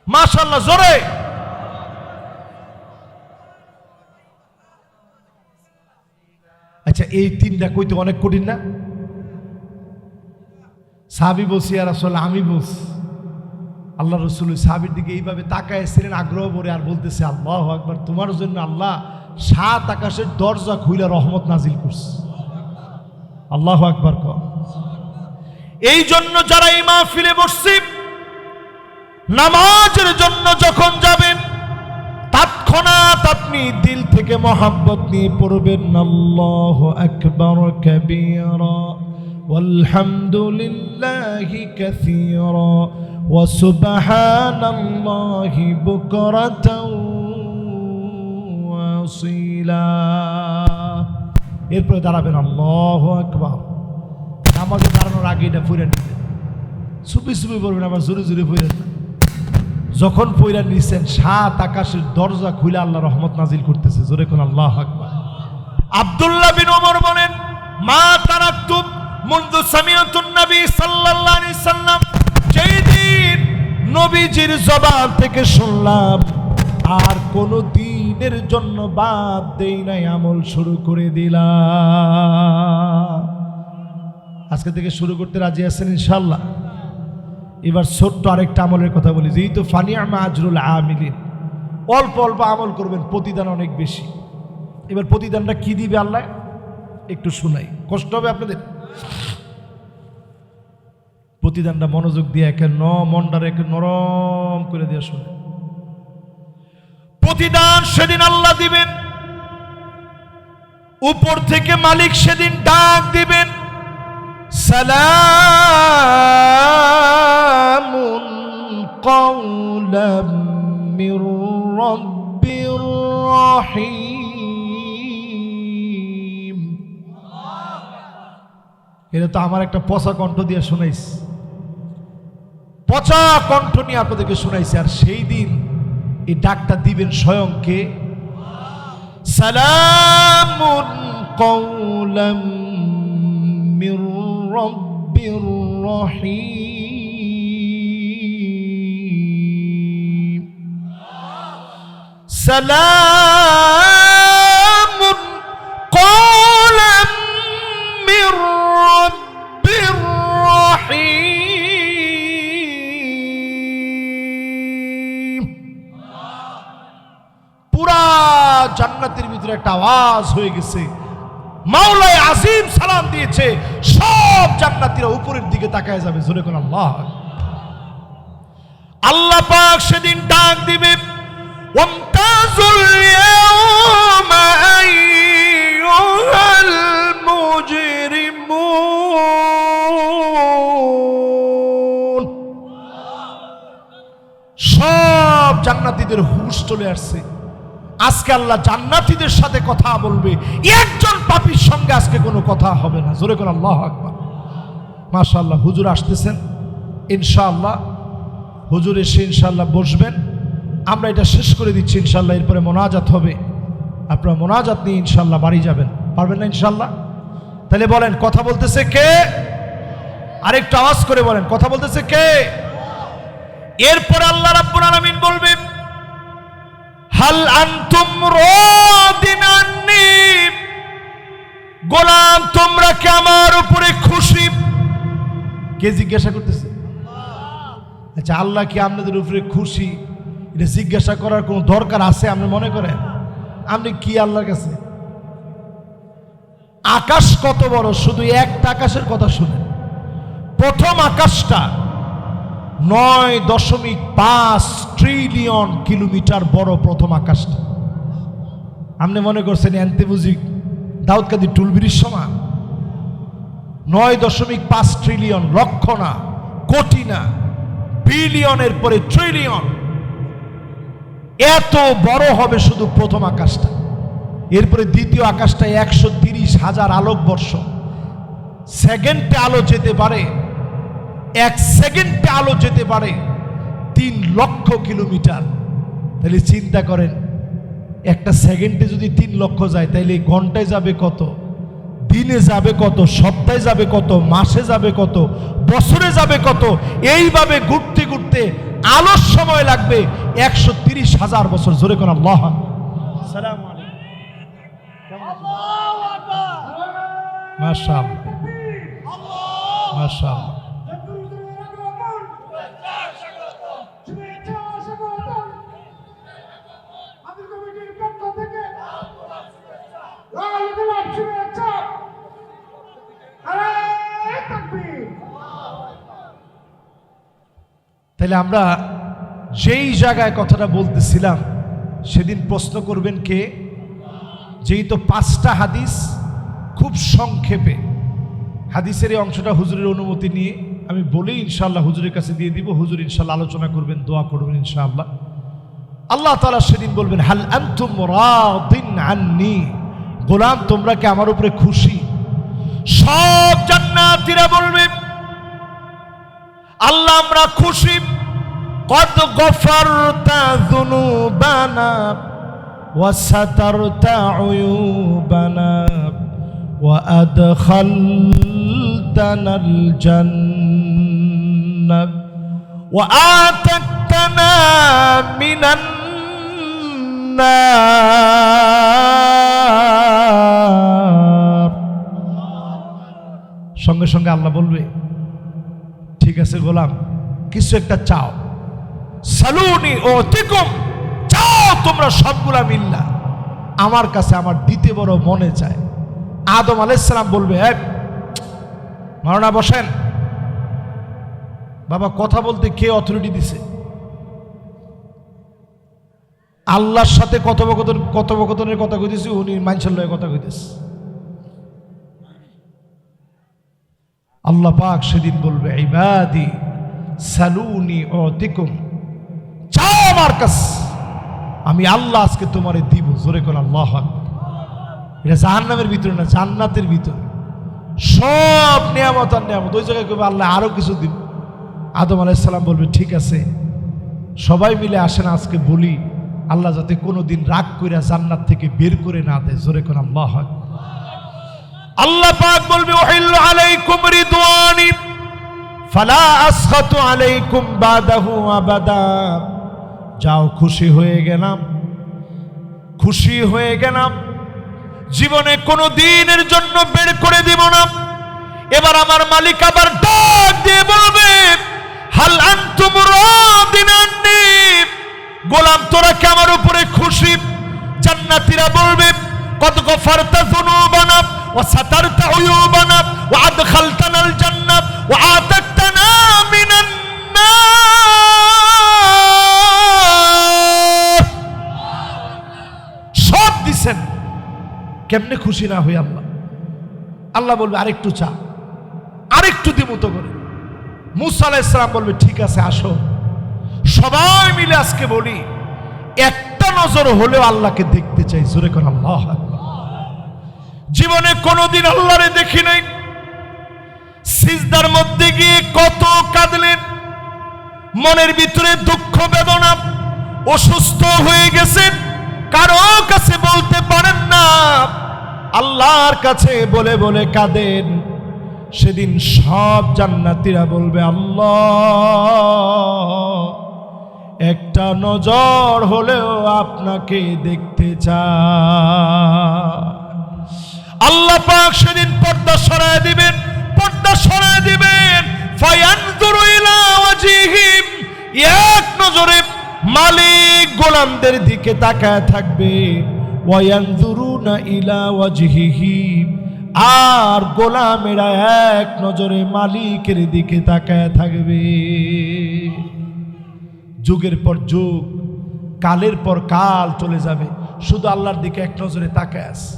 মাশাআল্লাহ, জোরে। আচ্ছা, এই 3টা কইতে অনেক কঠিন না? সাহাবী বলছি ইয়া রাসূলুল্লাহ আমি বলছি। আল্লাহ রাসূল সাহাবীর দিকে এইভাবে তাকায়ছিলেন আগ্রহ ভরে, আর বলতেছে আল্লাহু আকবার, তোমার জন্য আল্লাহ 7 আকাশের দরজা খুইলা রহমত নাজিল করছে। আল্লাহু আকবার কর। এই জন্য যারা এই মাহফিলে বসছি, নামাজের জন্য যখন যাবেন, তৎক্ষণাৎ আপনি দিল থেকে মহব্বত নিয়ে পড়বেন আল্লাহু আকবার কাবীরা ওয়ালহামদুলিল্লাহি কাসীরা ওয়া সুবহানাল্লাহি বুকরাতাও ওয়া আসীলা। এরপরে দাঁড়াবেন আল্লাহু আকবার। নামাজে দাঁড়ানোর আগে এটা পড়ে নিবেন, সুপি সুপি পড়বেন, আবার জোরে জোরে পড়বেন না। যখন পয়রা নিছেন, 7 আকাশের দরজা খুলে আল্লাহ রহমত নাজিল করতেছে। জোরে কোন আল্লাহু আকবার। আব্দুল্লাহ বিন ওমর বলেন, মা তারাকতু মুনযু সামিআতুন নবী সাল্লাল্লাহু আলাইহি সাল্লাম, যেদিন নবীজির জবান থেকে শুনলাম আর কোনো দিনের জন্য বাদ দেই নাই, আমল শুরু করে দিলাম। আজকে থেকে শুরু করতে রাজি আছেন ইনশাআল্লাহ? এবার ছোট্ট আরেকটা আমলের কথা বলি। যেহেতু ফানিআমা আজরুল আমিলিন, অল্প অল্প আমল করবেন, প্রতিদান অনেক বেশি। এবার প্রতিদানটা কি দিবে আল্লাহ একটু শুনাই, কষ্ট হবে আপনাদের। প্রতিদানটা মনোযোগ দিয়ে মনটার একে নরম করে দিয়ে শুনে। প্রতিদান সেদিন আল্লাহ দিবেন। উপর থেকে মালিক সেদিন ডাক দিবেন, সালামুন কাওলাম মির রাব্বির রহিম। এটা তো আমার একটা পচা কণ্ঠ দিয়ে শোনাইস, পচা কণ্ঠ নিয়ে আপনাদেরকে শোনাইছে। আর সেই দিন এই ডাকটা দিবেন স্বয়ং কে? সালামুন কাওলাম মির রাব্বির রহিম। সালামুন কাওলাম মির রাব্বির রহিম। পুরা জান্নাতের ভিতরে একটা আওয়াজ হয়ে গেছে, মাওলায়ে আজিম সালাম দিয়েছে, সব জান্নাতীরা উপরের দিকে তাকায় যাবে। জোরে কোন আল্লাহ। আল্লাহ পাক সেদিন ডাক দিবে, ওয়ামতাজুল ইয়াওমা আইয়ুহাল মুজরিমুন। সব জান্নাতীদের হুঁশ চলে আসছে। আজকে আল্লাহ জান্নাতীদের সাথে কথা বলবে, একজন পাপীর সঙ্গে আজকে কোনো কথা হবে না। জোরে করে আল্লাহু আকবার। মাশাআল্লাহ, হুজুর আসতেছেন ইনশাআল্লাহ। হুজুর এসে ইনশাআল্লাহ বসবেন, আমরা এটা শেষ করে দিচ্ছি ইনশাআল্লাহ। এরপরে মোনাজাত হবে, আপনারা মোনাজাত নিয়ে ইনশাআল্লাহ বাড়ি যাবেন, পারবেন না ইনশাআল্লাহ? তাহলে বলেন, কথা বলতেছে কে? আরেকটু আওয়াজ করে বলেন, কথা বলতেছে কে? এরপরে আল্লাহ রাব্বুল আলামিন বলবেন, হাল আনতুম রাদিন আন্নি, গোলাম তোমরা কি আমার উপরে খুশি? কে জিজ্ঞাসা করতেছে? আচ্ছা, আল্লাহ কি আপনাদের উপরে খুশি? এটা জিজ্ঞাসা করার কোনো দরকার আছে আপনি মনে করেন? আপনি কি আল্লাহর কাছে? আকাশ কত বড়, শুধু একটা আকাশের কথা শুনেন। প্রথম আকাশটা 9.5 ট্রিলিয়ন কিলোমিটার বড়। প্রথম আকাশটা আপনি মনে করছেন এনতে বুঝি দাউদকাদি টুলবিরির সমান? 9.5 ট্রিলিয়ন, লক্ষ না, কোটি না, বিলিয়নের পরে ট্রিলিয়ন। এত বড় হবে শুধু প্রথম আকাশটা। এরপরে দ্বিতীয় আকাশটা 130,000 আলোকবর্ষ। সেকেন্ডে আলো যেতে পারে, 1 সেকেন্ডে আলো যেতে পারে 3 লক্ষ কিলোমিটার। তাহলে চিন্তা করেন, একটা সেকেন্ডে যদি 3 লক্ষ যায়, তাইলে ঘন্টায় যাবে কত, দিনে যাবে কত, সপ্তাহে যাবে কত, মাসে যাবে কত, বছরে যাবে কত। এইভাবে ঘুরতে ঘুরতে আলোর সময় লাগবে 130,000 বছর। জোরে কোন আল্লাহ। আসসালামু আলাইকুম। মাশাআল্লাহ, মাশাআল্লাহ। তাহলে আমরা যেই জায়গায় কথাটা বলতেছিলাম, সেদিন প্রশ্ন করবেন কে? যেই তো 5টা হাদিস, খুব সংক্ষেপে হাদিসের এই অংশটা হুজুরের অনুমতি নিয়ে আমি বলেই ইনশাআল্লাহ হুজুরের কাছে দিয়ে দিব। হুজুর ইনশাআল্লাহ আলোচনা করবেন, দোয়া করবেন ইনশাআল্লাহ। আল্লাহ তাআলা সেদিন বলবেন, হাল আনতুম রাদিন আন্নি, গোলাম তোমরা কি আমার উপরে খুশি? সব জান্নাতীরা বলবে, আল্লাহ আমরা খুশি। কদ গফারতা যুনুবানা ওয়া সাতারতা উয়ুবানা ওয়া আদখালতানাল জান্নাহ ওয়া আতাতনা মিনান নার। সঙ্গে সঙ্গে আল্লাহ বলবে, ঠিক আছে গোলাম, কিছু একটা চাও। সালুনি ওতিকুম, চাও তোমরা সবগুলা মিল্লা আমার কাছে, আমার দিতে বড় মনে চায়। আদম আলাইহিস সালাম বলবে, মাওলানা বসেন। বাবা, কথা বলতে কে অথরিটি দিছে? আল্লাহর সাথে কথোপকথনের কথা কইতেছি, উনি মানুষের লয়ে কথা কইতেছে। আল্লাহ পাক সেদিন বলবে, ইবাদি সালুনি উতিকুম, চাও আমার কাছে, আমি আল্লাহ আজকে তোমারে দিব। জোরে কোন আল্লাহু আকবার। এটা জাহান্নামের ভিতরে না, জান্নাতের ভিতরে সব নিয়ামত আর নিয়ামত। ওই জায়গায় কইবে আল্লাহ আরো কিছু দিব। আদম আলাইহিস সালাম বলবে, ঠিক আছে সবাই মিলে আসেন আজকে বলি, আল্লাহ যাতে কোনোদিন রাগ কইরা জান্নাত থেকে বের করে না দেয়। জোরে কোন আল্লাহু আকবার। আল্লাহ পাক বলবে, উহিল্লু আলাইকুম রিদওয়ানি ফালা আসখাতু আলাইকুম বাদাহু আবাদা। যাও, খুশি হয়ে গেলাম, খুশি হয়ে গেলাম, জীবনে কোনো দিনের জন্য বের করে দিব না। এবার আমার মালিক আবার ডাক দিয়ে বলবে, হাল আনতুম রাদিন আন্নি, গোলাম তোরা কি আমার উপরে খুশি? জান্নাতীরা বলবে, কদ গফারতা যুনুবানা ওয়া সাতারতা উয়ুবানা ওয়া আদখালতানাল জান্নাত ওয়া আতাকতানা মিনান নার। সব দিছেন, কেমনে খুশি না হই আল্লাহ? আল্লাহ বলবে, আরেকটু চা, আরেকটু দিমতো করে। মুসা আলাইহিস সালাম বলবে, ঠিক আছে আসো, সবাই মিলে আজকে বলি একটা নজর হলেও আল্লাহকে দেখতে চাই। জোরে কোন আল্লাহু আকবার। জীবনে কোনোদিন আল্লাহরে দেখি নাই, সিজদার মধ্যে গিয়ে কত কাঁদলেন, মনের ভিতরে দুঃখ বেদনা, অসুস্থ হয়ে গেছেন, কারো কাছে বলতে পারেন না, আল্লাহর কাছে বলে বলে কাঁদেন। সেদিন সব জান্নাতীরা বলবে, আল্লাহ একটা নজর হলেও আপনাকে দেখতে চায়। আল্লাহ পাক সেদিন পর্দা সরায় দিবেন, পর্দা সরায় দিবেন। ফায়ানজুরু ইলা ওয়াজিহিম, এক নজরে মালিক গোলামদের দিকে তাকায় থাকবে। ওয়ায়ানজুরুনা ইলা ওয়াজহিহি, আর গোলামেরা এক নজরে মালিকের দিকে তাকায় থাকবে। যুগের পর যুগ, কালের পর কাল চলে যাবে, শুধু আল্লাহর দিকে এক নজরে তাকায় আছে।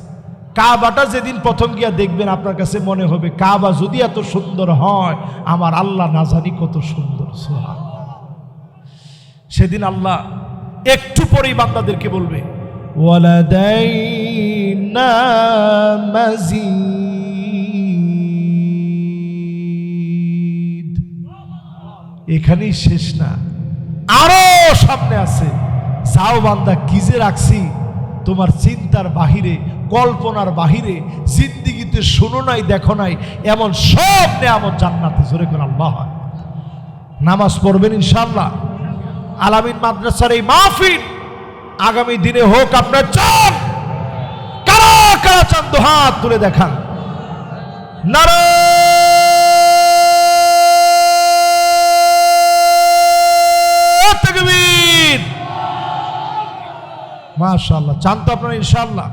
কাবাটা যেদিন প্রথম গিয়া দেখবেন, আপনার কাছে মনে হবে কাবা যদি এত সুন্দর হয়, আমার আল্লাহ না জানি কত সুন্দর। সুবহানাল্লাহ। সেদিন আল্লাহ একটু পরেই বান্দাদেরকে বলবে, ওয়ালাদাইনা মাজিদ। এখানেই শেষ না, আরো সামনে আছে। যাও বান্দা, কি যে রাখছি তোমার চিন্তার বাহিরে, কল্পনার বাহিরে, জিন্দিগিতে শোনো নাই দেখো নাই এমন সব নেয়ামত জান্নাতে। জোরে করে আল্লাহ। নামাজ পড়বেন ইনশাআল্লাহ। আলামিন মাদ্রাসার এই মাহফিল আগামী দিনে হোক আপনার চান। কারা কারা চান দুহাত তুলে দেখান। নারে তাকবীর। মাশাআল্লাহ, চান তো আপনারা ইনশাআল্লাহ।